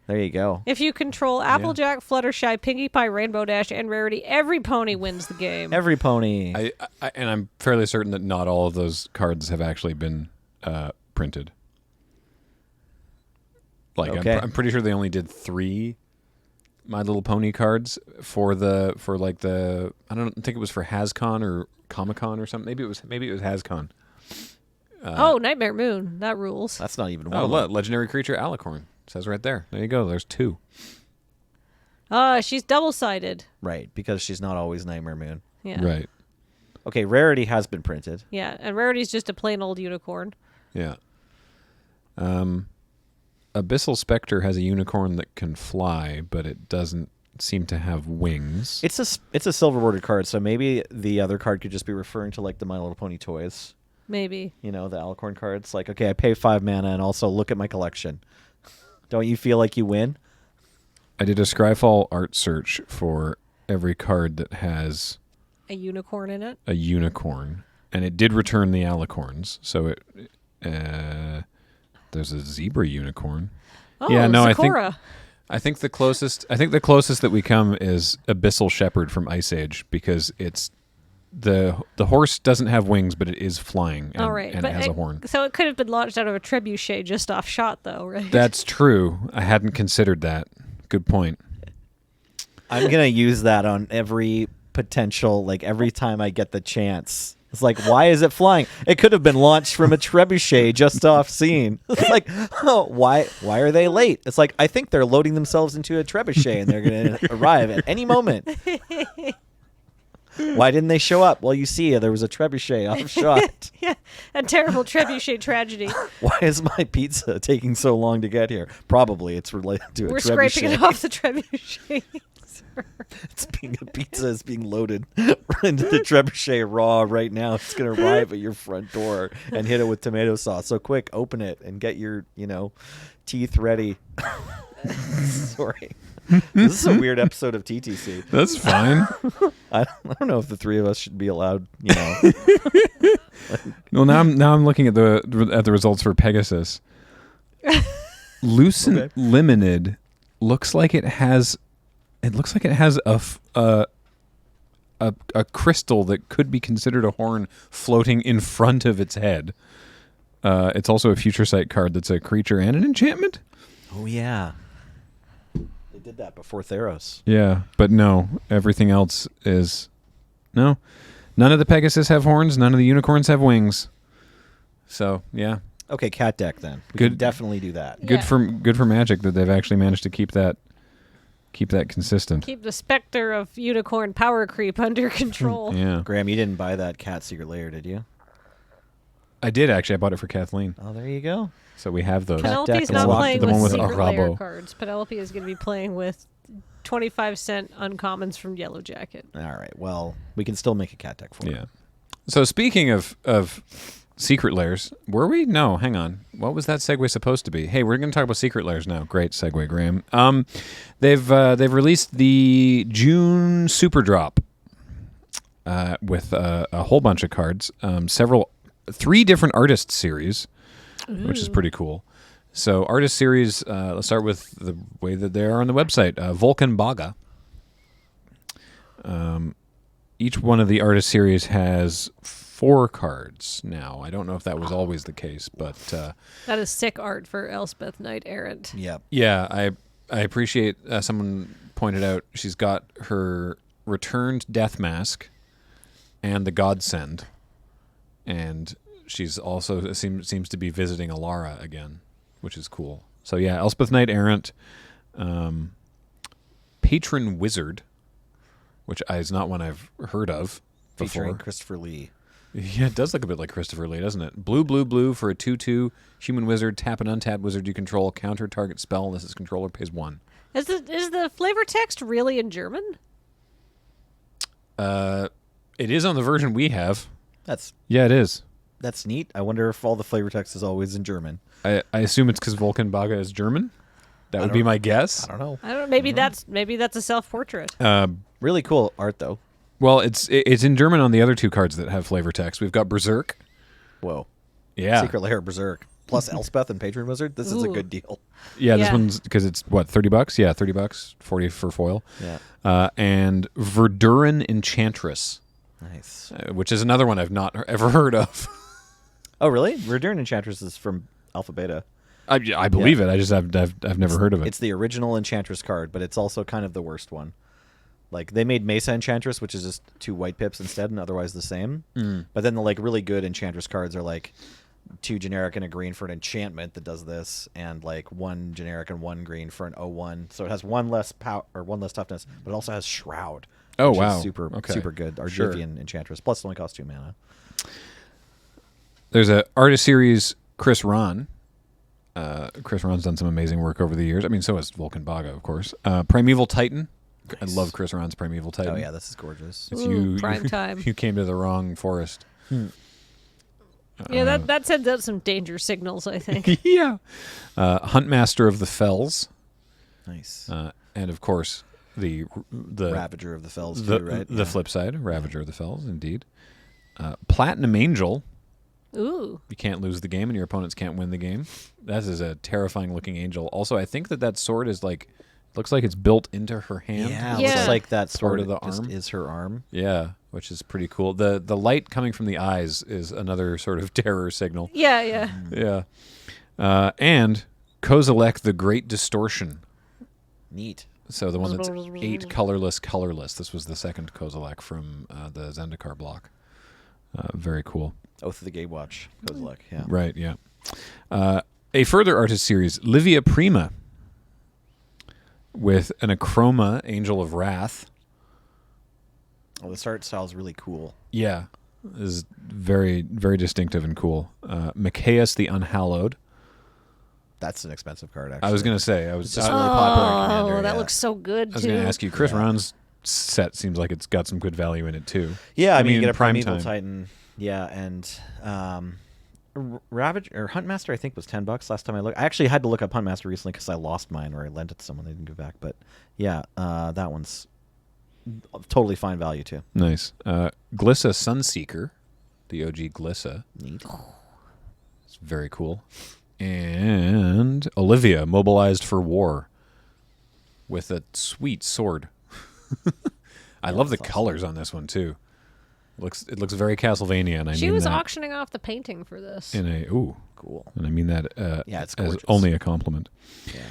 There you go. If you control Applejack, Fluttershy, Pinkie Pie, Rainbow Dash, and Rarity, every pony wins the game. Every pony. And I'm fairly certain that not all of those cards have actually been printed. Like Okay. I'm pretty sure they only did 3 My Little Pony cards for like the I don't think it was for HasCon or Comic-Con or something. Maybe it was HasCon. Nightmare Moon. That rules. That's not even one. Oh, of look, them. legendary creature Alicorn. Says right there. There you go. There's 2. She's double-sided. Right, because she's not always Nightmare Moon. Yeah. Right. Okay, Rarity has been printed. Yeah, and Rarity's just a plain old unicorn. Yeah. Abyssal Spectre has a unicorn that can fly, but it doesn't seem to have wings. It's a silver bordered card, so maybe the other card could just be referring to like the My Little Pony toys. Maybe. You know, the Alicorn cards. Like, okay, I pay 5 mana and also look at my collection. Don't you feel like you win? I did a Scryfall art search for every card that has A unicorn in it. a unicorn, and it did return the Alicorns. So there's a zebra unicorn. Oh, Yeah, no, Sakura. I think the closest that we come is Abyssal Shepherd from Ice Age, because it's the horse doesn't have wings, but it is flying and, All right. and but it has a horn. So it could have been launched out of a trebuchet just off shot, though, right? That's true. I hadn't considered that. Good point. I'm going to use that on every potential, like every time I get the chance. It's like, why is it flying? It could have been launched from a trebuchet just off scene. It's like, oh, why are they late? It's like, I think they're loading themselves into a trebuchet and they're going to arrive at any moment. Why didn't they show up? Well, you see, there was a trebuchet off shot. Yeah, a terrible trebuchet tragedy. Why is my pizza taking so long to get here? Probably it's related to a We're trebuchet. scraping it off the trebuchet. A pizza is being loaded into the trebuchet raw right now. It's going to arrive at your front door and hit it with tomato sauce. So quick, open it and get your, teeth ready. Sorry. This is a weird episode of TTC. That's fine. I don't know if the 3 of us should be allowed, Well, now I'm looking at the results for Pegasus. Lucent Limonid looks like it has a crystal that could be considered a horn floating in front of its head. It's also a Future Sight card that's a creature and an enchantment. Oh, yeah. They did that before Theros. Yeah, but no, everything else is no. None of the Pegasus have horns. None of the unicorns have wings. So yeah, Okay, cat deck then. We Good. can definitely do that. Yeah. Good for Magic that they've actually managed to keep that consistent. Keep the specter of unicorn power creep under control. Yeah, Graham, you didn't buy that cat Secret Lair, did you? I did actually. I bought it for Kathleen, Oh, there you go. so we have those. Cat Penelope's deck not unlocked. playing The with one with Secret Lair Arabo. cards. Penelope is going to be playing with 25-cent uncommons from Yellow Jacket. All right. Well, we can still make a cat deck for it. Yeah. So speaking of Secret Lairs, were we? No, hang on. What was that segue supposed to be? Hey, we're going to talk about Secret Lairs now. Great segue, Graham. They've released the June Super Drop with a whole bunch of cards, 3 different artist series, which is pretty cool. So artist series, let's start with the way that they are on the website. Vulcan Baga. Each one of the artist series has 4 cards now. I don't know if that was always the case, but That is sick art for Elspeth Knight Errant. Yep. yeah, I appreciate someone pointed out she's got her returned Death Mask and the Godsend, and she's also seems to be visiting Alara again, which is cool. So yeah, Elspeth Knight Errant, Patron Wizard, which is not one I've heard of before. Featuring Christopher Lee. Yeah, it does look a bit like Christopher Lee, doesn't it? Blue for a 2/2 human wizard. Tap an untapped wizard you control. Counter target spell unless its controller pays 1. Is the flavor text really in German? It is on the version we have. That's Yeah, it is. neat. I wonder if all the flavor text is always in German. I assume it's because Vulcan Baga is German. That would be my guess. I don't know. I don't know. Maybe that's a self-portrait. Really cool art though. Well, it's in German on the other 2 cards that have flavor text. We've got Berserk. Whoa. Yeah. Secret Lair Berserk plus Elspeth and Patron Wizard. This is a Ooh. good deal. Yeah, this Yeah. one's because it's what, $30? Yeah, $30, 40 for foil. Yeah. And Verduran Enchantress, Nice. which is another one I've not ever heard of. Oh, really? Verduran Enchantress is from Alpha Beta. I believe it. I just I've never heard of it. It's the original Enchantress card, but it's also kind of the worst one. Like they made Mesa Enchantress, which is just 2 white pips instead, and otherwise the same. But then the like really good Enchantress cards are like 2 generic and a green for an enchantment that does this, and like 1 generic and 1 green for an 0/1. So it has 1 less power or 1 less toughness, but it also has Shroud. Oh, which is wow. super Okay. super good. Argivian Enchantress, plus it only costs 2 mana. There's a artist series, Chris Ron. Chris Ron's done some amazing work over the years. I mean, so has Vulcan Baga, of course. Primeval Titan. Nice. I love Chris Ron's Primeval Titan. Oh yeah, this is gorgeous. It's Ooh, prime time. You came to the wrong forest. Yeah, that sends out some danger signals, I think. Yeah. Huntmaster of the Fells. Nice. And of course, the Ravager of the Fells, the, too, right? the flip side, Ravager of the Fells, indeed. Platinum Angel. Ooh. You can't lose the game, and your opponents can't win the game. That is a terrifying looking angel. Also, I think that sword is like looks like it's built into her hand. Yeah, Yeah. looks like that Part sword of the just arm. is her arm. Yeah, which is pretty cool. The light coming from the eyes is another sort of terror signal. Yeah, yeah. Yeah. And Kozilek the Great Distortion. Neat. So the one that's 8 colorless. This was the second Kozilek from the Zendikar block. Very cool. Oath of the Gatewatch. Kozilek, yeah. Right, yeah. A further artist series, Livia Prima, with an Achroma Angel of Wrath. Oh, this art style is really cool. Yeah, is very, very distinctive and cool. Micaeus the Unhallowed. That's an expensive card, actually. I was going to say, It's just really popular in Commander, Oh, that yeah. looks so good, I was too. going to ask you, Chris Yeah. Ron's set seems like it's got some good value in it too. Yeah, I mean, you get a prime Primeval time. Titan. Yeah, and Ravage or Huntmaster, I think, was $10 last time I looked. I actually had to look up Huntmaster recently because I lost mine, or I lent it to someone they didn't give back. But yeah, that one's totally fine value too. Nice. Glissa Sunseeker, the OG Glissa. Neat. It's very cool. And Olivia, mobilized for war, with a sweet sword. I love the that's awesome. colors on this one too. It looks very Castlevania, and I She mean was that auctioning off the painting for this. in a Cool. and I mean that Yeah, it's as gorgeous. only a compliment. Yeah.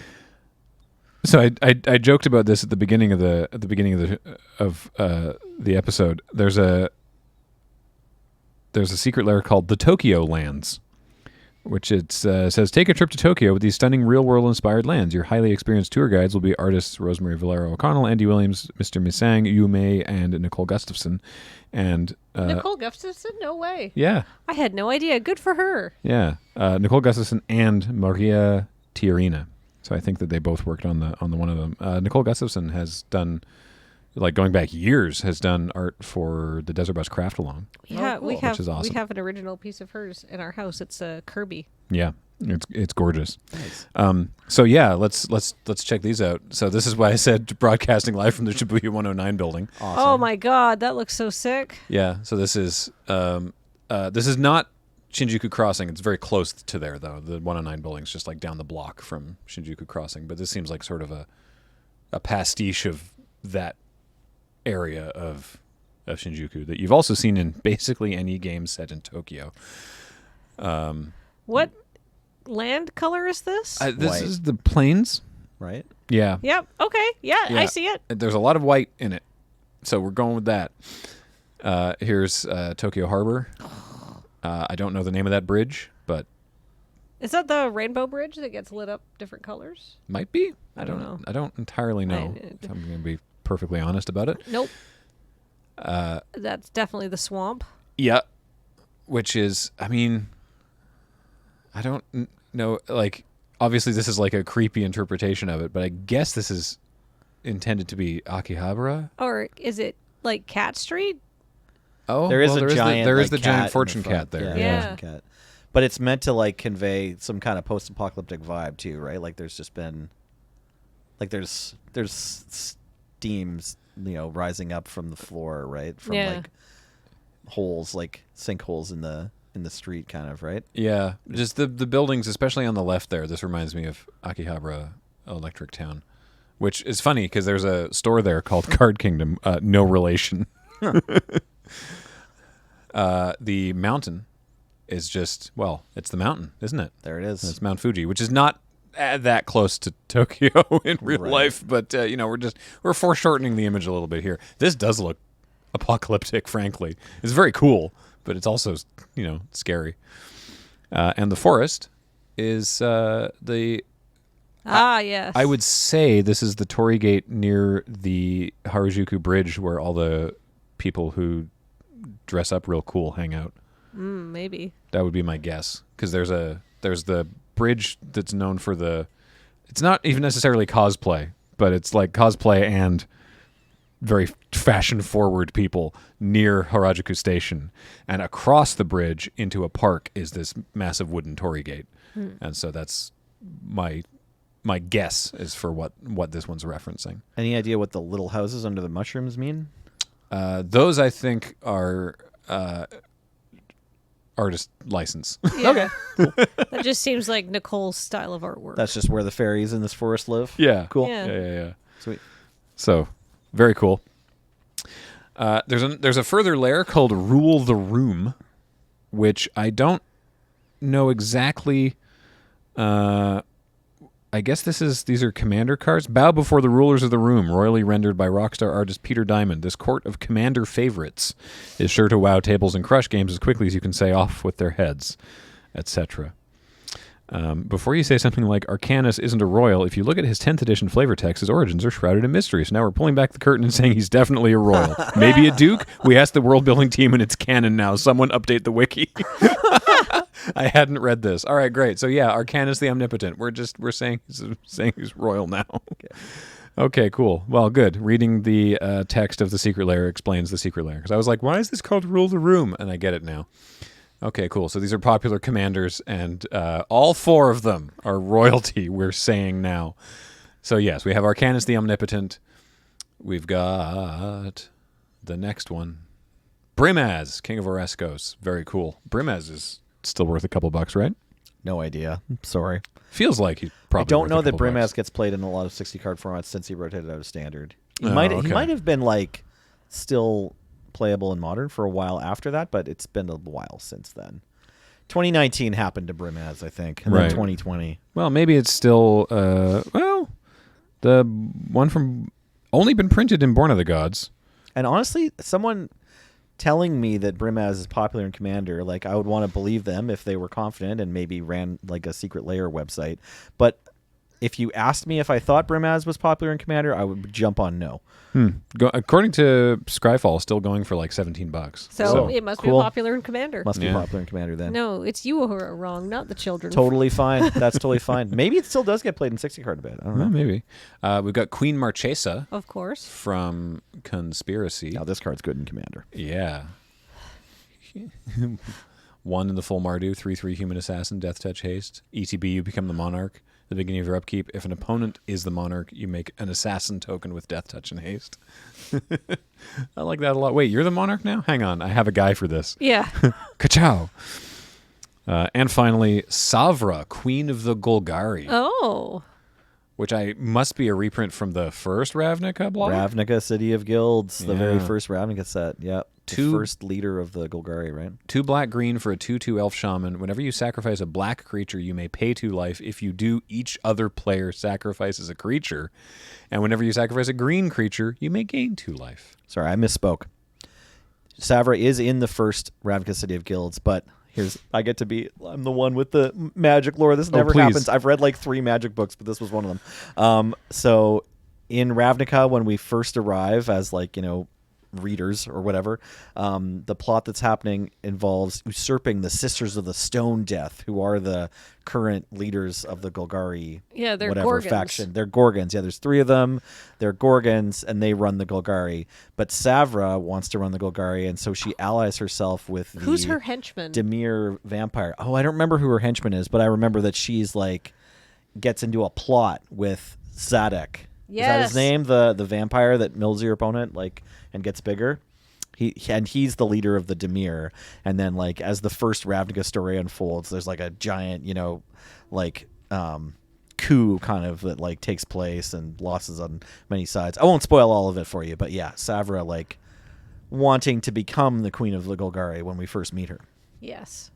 So I joked about this at the beginning of the episode. There's a secret lair called the Tokyo Lands, which it says, take a trip to Tokyo with these stunning real-world inspired lands. Your highly experienced tour guides will be artists Rosemary Valero O'Connell, Andy Williams, Mr. Misang, Yu Mei, and Nicole Gustafson. And Nicole Gustafson? No way. yeah, I had no idea. Good for her. yeah, Nicole Gustafson and Maria Tiarina. So I think that they both worked on the one of them. Nicole Gustafson has done, like going back years, has done art for the Desert Bus Craft Along. Yeah, cool. we Which have is awesome. we have an original piece of hers in our house. It's a Kirby. Yeah, it's gorgeous. Nice. So yeah, let's check these out. So this is why I said broadcasting live from the Shibuya 109 building. Awesome. Oh my god, that looks so sick. Yeah. So this is not Shinjuku Crossing. It's very close to there though. The 109 building's just like down the block from Shinjuku Crossing. But this seems like sort of a pastiche of that area of Shinjuku that you've also seen in basically any game set in Tokyo. What land color is this? This White. is the plains. Right? Yeah. Yep. Okay. Yeah, Yeah. I see it. There's a lot of white in it, so we're going with that. Here's Tokyo Harbor. I don't know the name of that bridge, but Is that the rainbow bridge that gets lit up different colors? might be. I don't know. I don't entirely know. If I'm going to be perfectly honest about it. Nope. That's definitely the swamp. Yeah, which is, I mean, I don't know. Like, obviously, this is like a creepy interpretation of it, but I guess this is intended to be Akihabara. Or is it like Cat Street? Oh, There is well, a giant. there is like, the giant cat in fortune front. cat there. Yeah. Fortune cat. But it's meant to like convey some kind of post-apocalyptic vibe too, right? Like there's just been, like there's steams, rising up from the floor, right? From Yeah. like holes, like sinkholes in the street, kind of, right? Yeah, just the buildings, especially on the left there. This reminds me of Akihabara Electric Town, which is funny because there's a store there called Card Kingdom. No relation. The mountain is just, well, it's the mountain, isn't it? There it is. It's Mount Fuji, which is not that close to Tokyo in real Right. life, but we're foreshortening the image a little bit here. This does look apocalyptic, frankly. It's very cool, but it's also scary. And the forest is the. Yes. I would say this is the Torii Gate near the Harajuku Bridge, where all the people who dress up real cool hang out. Maybe. That would be my guess, because there's the bridge that's known for it's not even necessarily cosplay, but it's like cosplay and very fashion forward people near Harajuku Station, and across the bridge into a park is this massive wooden Torii Gate. And so that's my guess is for what this one's referencing. Any idea what the little houses under the mushrooms mean? Those I think are artist license. Yeah. That just seems like Nicole's style of artwork. That's just where the fairies in this forest live? Yeah. Cool. Yeah. Yeah. Sweet. So, very cool. There's a further layer called Rule the Room, which I don't know exactly. I guess these are commander cards. Bow before the rulers of the room, royally rendered by rockstar artist Peter Diamond. This court of commander favorites is sure to wow tables and crush games as quickly as you can say off with their heads, etc. Before you say something like Arcanus isn't a royal, if you look at his 10th edition flavor text, his origins are shrouded in mystery. So now we're pulling back the curtain and saying he's definitely a royal. Maybe a duke? We asked the world building team and it's canon now. Someone update the wiki. I hadn't read this. All right, great. So yeah, Arcanus the Omnipotent. We're saying he's royal now. Okay, cool. Well, good. Reading the text of the Secret Lair explains the Secret Lair. Because I was like, why is this called Rule the Room? And I get it now. Okay, cool. So these are popular commanders, and all 4 of them are royalty, we're saying now. So yes, we have Arcanus the Omnipotent. We've got the next one. Brimaz, King of Oreskos. Very cool. Brimaz is still worth a couple bucks, right? No idea. Sorry. Feels like he's probably I don't worth know a that couple Brimaz bucks. gets played in a lot of 60 card formats since he rotated out of standard. He Oh, might okay. have been like still playable in modern for a while after that, but it's been a while since then. 2019 happened to Brimaz, I think, and Right. then 2020. Well, maybe it's still, the one from only been printed in Born of the Gods. And honestly, someone telling me that Brimaz is popular in Commander, like I would want to believe them if they were confident and maybe ran like a Secret Lair website. But if you asked me if I thought Brimaz was popular in Commander, I would jump on no. According to Scryfall, still going for like $17. So it must cool. be popular in Commander. Must be Yeah. popular in Commander then. No, it's you who are wrong, not the children. Totally fine. That's totally fine. Maybe it still does get played in 60 card a bit. I don't know. Well, maybe. We've got Queen Marchesa Of course. from Conspiracy. Now this card's good in Commander. Yeah. 1 in the full Mardu, 3/3 human assassin, death touch haste. ETB, you become the monarch. At the beginning of your upkeep, if an opponent is the monarch, you make an assassin token with death touch and haste. I like that a lot. Wait, you're the monarch now? Hang on, I have a guy for this. Yeah. Ka-chow. And finally, Savra, Queen of the Golgari, Oh. which I must be a reprint from the first Ravnica block. Ravnica, City of Guilds, the very Yeah. first Ravnica set. Yep. The Two- first leader of the Golgari, right? 2 black-green for a 2/2 elf shaman. Whenever you sacrifice a black creature, you may pay 2 life. If you do, each other player sacrifices a creature. And whenever you sacrifice a green creature, you may gain 2 life. Sorry, I misspoke. Savra is in the first Ravnica City of Guilds, but I'm the one with the magic lore. This never please. happens. I've read like 3 magic books, but this was one of them. So in Ravnica, when we first arrive as readers or whatever, the plot that's happening involves usurping the Sisters of the Stone Death, who are the current leaders of the Golgari Yeah, they're whatever Gorgons. faction. They're Gorgons. Yeah, there's 3 of them. They're Gorgons, and they run the Golgari. But Savra wants to run the Golgari, and so she allies herself with the Who's her henchman? Demir vampire. Oh, I don't remember who her henchman is, but I remember that she's gets into a plot with Zadok. Is that Yes. his name? The vampire that mills your opponent and gets bigger. He's the leader of the Demir. And then as the first Ravnica story unfolds, there's a giant, coup kind of that takes place and losses on many sides. I won't spoil all of it for you, but yeah, Savra wanting to become the Queen of the Golgari when we first meet her. Yes.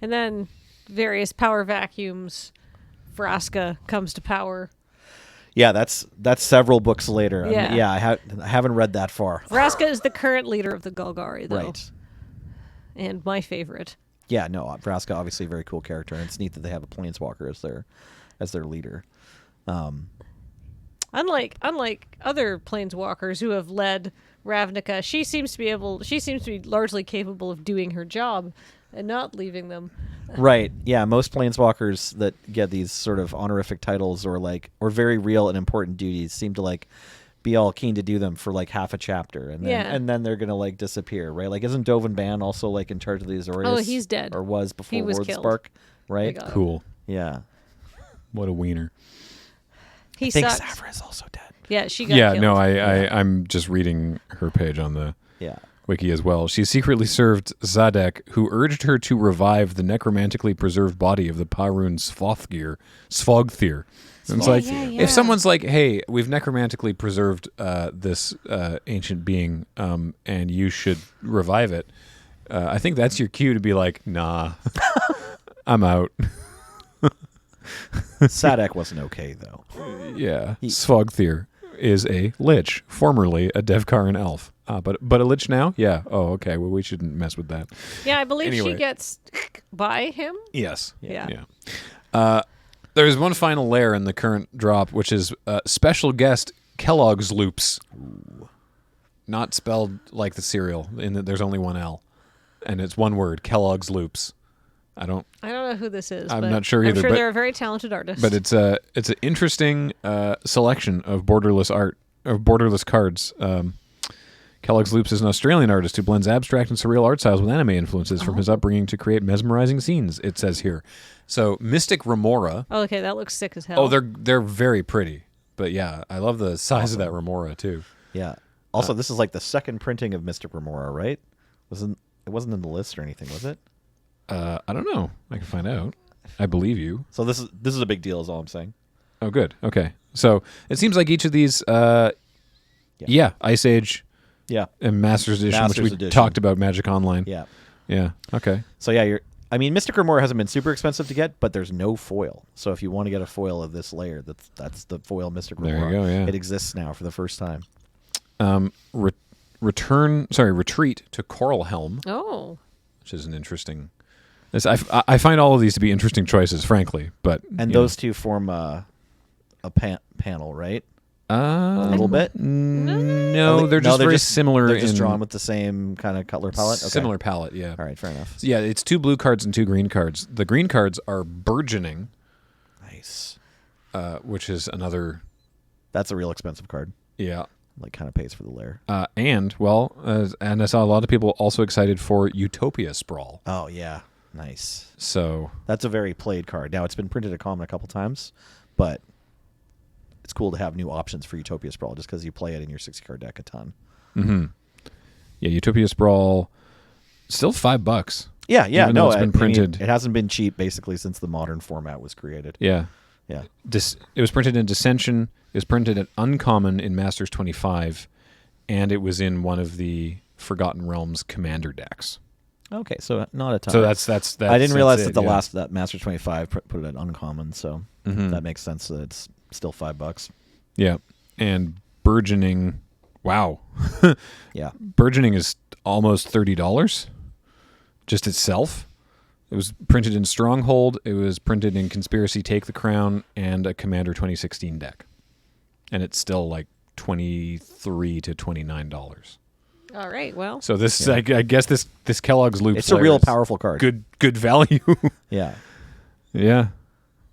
And then various power vacuums. Vraska comes to power. Yeah, that's several books later. Yeah. I haven't read that far. Vraska is the current leader of the Golgari, though. Right. And my favorite. Yeah, no, Vraska obviously a very cool character, and it's neat that they have a planeswalker as their leader. Unlike other planeswalkers who have led Ravnica, she seems to be largely capable of doing her job and not leaving them. Right. Yeah, most planeswalkers that get these sort of honorific titles or very real and important duties seem to be all keen to do them for half a chapter, and then they're gonna disappear, right? Isn't Dovin Band also in charge of the Azorius? Oh, he's dead. Or was before He was Lord killed. Spark, right? Cool. Yeah. What a wiener. He I think sucks. Savra is also dead. Yeah, she got Yeah, killed. no, I'm just reading her page on the Yeah. wiki as well. She secretly served Zadek, who urged her to revive the necromantically preserved body of the Parun Svogthir. And it's Yeah. if someone's like, hey, we've necromantically preserved this ancient being and you should revive it, I think that's your cue to be like, nah, I'm out. Sadek wasn't okay though. Yeah. Svogthir is a lich, formerly a Devkaran elf. But a lich now? Yeah. Oh, okay. Well, we shouldn't mess with that. Yeah, I believe Anyway. she gets by him. Yes. Yeah. There's one final layer in the current drop, which is special guest Kellogg's Loops. Not spelled like the cereal, in that there's only one L. And it's one word, Kellogg's Loops. I don't know who this is. I'm but not sure either, I'm sure but- they're a very talented artist. But it's an interesting selection of borderless cards. Kellogg's Loops is an Australian artist who blends abstract and surreal art styles with anime influences from his upbringing to create mesmerizing scenes, it says here. So Mystic Remora. Oh, okay, that looks sick as hell. Oh, they're very pretty. But yeah, I love the size of that Remora too. Yeah. Also, this is the second printing of Mystic Remora, right? It wasn't in the list or anything, was it? I don't know. I can find out. I believe you. So this is a big deal, is all I'm saying. Oh, good. Okay. So it seems like each of these, Ice Age Yeah. and Masters Edition, Masters which we Edition. talked about, Magic Online. Yeah. Yeah. Okay. So yeah, Mystic Remora hasn't been super expensive to get, but there's no foil. So if you want to get a foil of this layer, that's the foil Mystic Remora. There you go, yeah. It exists now for the first time. Retreat to Coral Helm, Oh. which is an interesting. I find all of these to be interesting choices, frankly. But And you those two form a panel, right? know. A little bit. No, they're just very similar. They're just in drawn with the same kind of color palette. Okay. Similar palette, yeah. All right, fair enough. So, yeah, it's 2 blue cards and 2 green cards. The green cards are Burgeoning, Nice. which is another. That's a real expensive card. Yeah. Kind of pays for the layer. And I saw a lot of people also excited for Utopia Sprawl. Oh yeah, nice. So That's a very played card. Now it's been printed at Common a couple times, but it's cool to have new options for Utopia Sprawl just because you play it in your 60-card deck a ton. yeah, Utopia Sprawl, still $5. Yeah, Even though it's been printed. it hasn't been cheap basically since the modern format was created. Yeah. Yeah. It was printed in Dissension. It was printed at Uncommon in Masters 25, and it was in one of the Forgotten Realms commander decks. Okay, so not a ton. So that's I didn't realize that's that it, yeah. that Master 25 put it at Uncommon, so that makes sense that it's still $5. Yeah. And Burgeoning, wow. Yeah. Burgeoning is almost $30 just itself. It was printed in Stronghold. It was printed in Conspiracy Take the Crown and a Commander 2016 deck. And it's still like $23 to $29. All right, well. So this, I guess, this Kellogg's Loop. It's a real powerful card. Good value. Yeah. Yeah.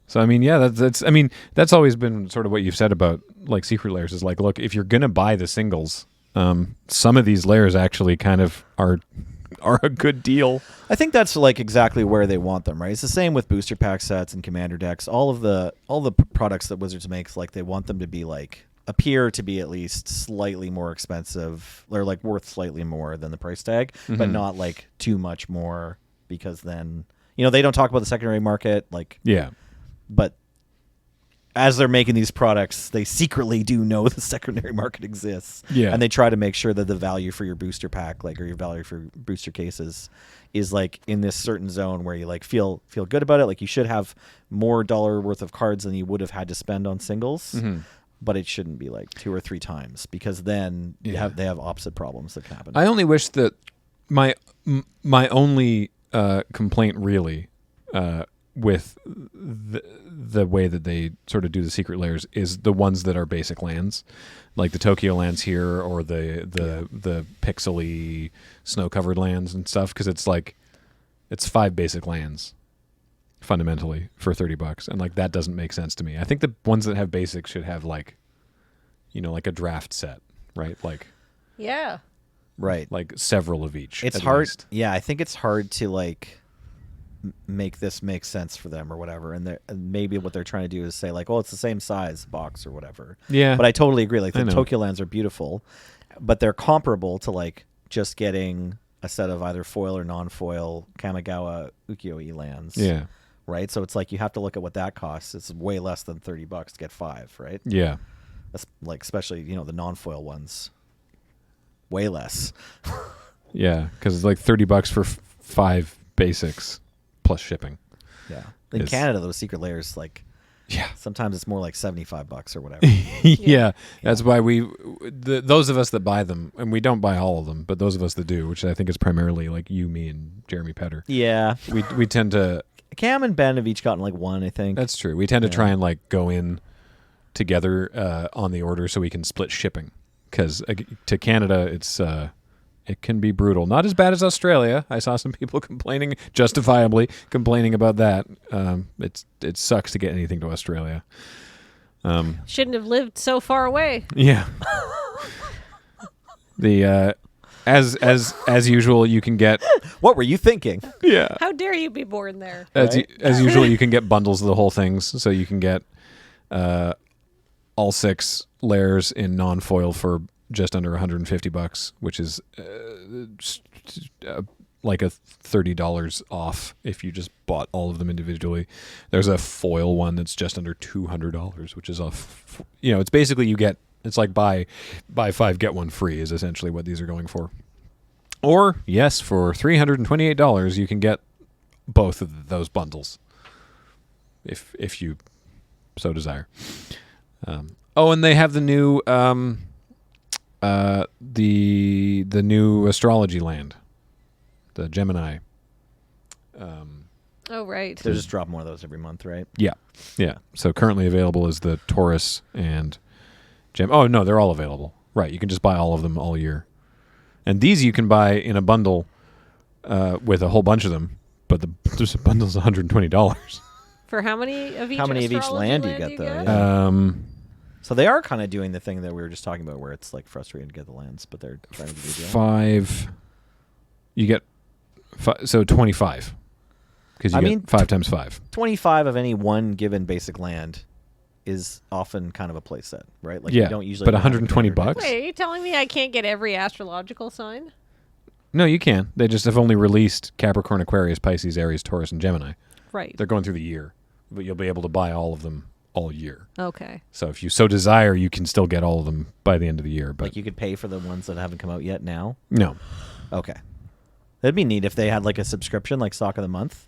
So I mean, yeah, that's always been sort of what you've said about like Secret Lairs is like, look, if you're gonna buy the singles, some of these layers actually kind of are a good deal. I think that's like exactly where they want them, right? It's the same with booster pack sets and commander decks. All the products that Wizards makes, like they want them to be appear to be at least slightly more expensive or like worth slightly more than the price tag, but not like too much more, because then they don't talk about the secondary market, Yeah. but as they're making these products, they secretly do know the secondary market exists. Yeah. And they try to make sure that the value for your booster pack, like, or your value for booster cases, is like in this certain zone where you like feel good about it. Like you should have more dollar worth of cards than you would have had to spend on singles. Mm-hmm. But it shouldn't be like 2 or 3 times, because then they have opposite problems that can happen. I only wish that my only complaint really with the way that they sort of do the secret layers is the ones that are basic lands, like the Tokyo lands here, or the pixely snow covered lands and stuff, because it's like it's 5 basic lands fundamentally for $30, and like that doesn't make sense to me. I think the ones that have basics should have like, you know, like a draft set, right? Like Yeah. Right. like several of each. It's at hard. least. Yeah, I think it's hard to like make this make sense for them or whatever. And maybe what they're trying to do is say like, oh, it's the same size box or whatever. Yeah. But I totally agree. Like I the know. Tokyo lands are beautiful, but they're comparable to like just getting a set of either foil or non-foil Kamigawa ukiyo-e lands. Yeah. Right. So it's like you have to look at what that costs. It's way less than $30 to get 5. Right. Yeah. That's like, especially, you know, the non-foil ones. Way less. Yeah, because it's like $30 for 5 basics plus shipping. Yeah. In It's- Canada, those secret layers, like, Yeah. sometimes it's more like $75 or whatever. Yeah, that's why those of us that buy them, and we don't buy all of them, but those of us that do, which I think is primarily like you, me, and Jeremy Petter, Yeah. we tend to. Cam and Ben have each gotten like 1, I think. That's true. We tend to try and like go in together on the order so we can split shipping, because to Canada it can be brutal. Not as bad as Australia. I saw some people justifiably complaining about that. It sucks to get anything to Australia. Shouldn't have lived so far away. Yeah. The as usual, you can get What were you thinking? yeah. How dare you be born there? As usual, you can get bundles of the whole things, so you can get all 6 layers in non-foil for just under $150, which is like a $30 off if you just bought all of them individually. There's a foil one that's just under $200, which is off. You know, it's basically it's like buy 5 get 1 free is essentially what these are going for. Or yes, for $328 you can get both of those bundles if you so desire. And they have the new the new astrology land, the Gemini. Oh, right. They just drop more of those every month, right? Yeah. So currently available is the Taurus and Gem. Oh no, they're all available. Right, you can just buy all of them all year, and these you can buy in a bundle with a whole bunch of them. But this bundle's $120. For how many of each? How many of each astrology land do you get, though? get? Yeah. So they are kind of doing the thing that we were just talking about, where it's like frustrating to get the lands, but they're trying to do the deal. 5. You get so 25 because you get 5 times 5. 25 of any one given basic land is often kind of a play set, right? Like Yeah, you don't usually but have a $120 commander bucks? Wait, are you telling me I can't get every astrological sign? No, you can. They just have only released Capricorn, Aquarius, Pisces, Aries, Taurus, and Gemini. Right. They're going through the year, but you'll be able to buy all of them all year. Okay. So if you so desire, you can still get all of them by the end of the year. But Like you could pay for the ones that haven't come out yet now. no, Okay. That'd be neat if they had like a subscription like Sock of the Month.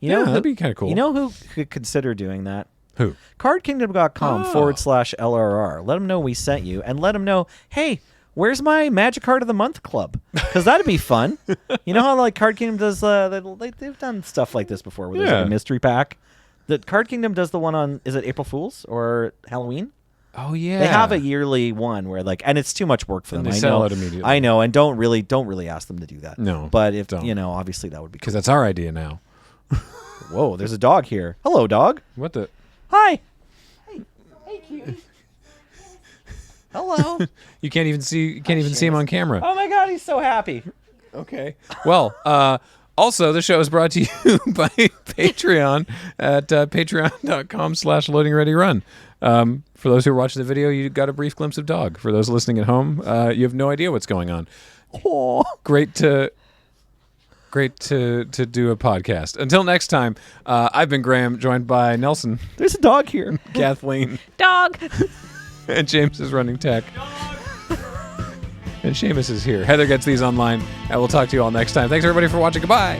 Yeah, that'd be kinda cool. You know who could consider doing that? who? CardKingdom.com Oh. /LRR. Let them know we sent you, and let them know, hey, where's my Magic Card of the Month club? Because that'd be fun. You know how like Card Kingdom does? They've done stuff like this before, where there's like Yeah. a mystery pack. The Card Kingdom does the one on, is it April Fool's or Halloween? Oh yeah, They have a yearly one where like, and it's too much work for And them. they I sell know, it immediately. I know, and don't really ask them to do that. No, but if don't. you know, obviously that would be because cool. that's our idea now. Whoa, there's a dog here. Hello, dog. What the? Hi. Hey, cutie. Hello. You can't even see him on camera. Oh my God, he's so happy. Okay. Well, also the show is brought to you by Patreon at patreon.com/loadingreadyrun. For those who are watching the video, you got a brief glimpse of dog. For those listening at home, you have no idea what's going on. Oh. Great to Great to do a podcast. Until next time, I've been Graham, joined by Nelson, There's a dog here. Kathleen, Dog. and James is running tech. And Seamus is here. Heather gets these online, and we'll talk to you all next time. Thanks, everybody, for watching. Goodbye.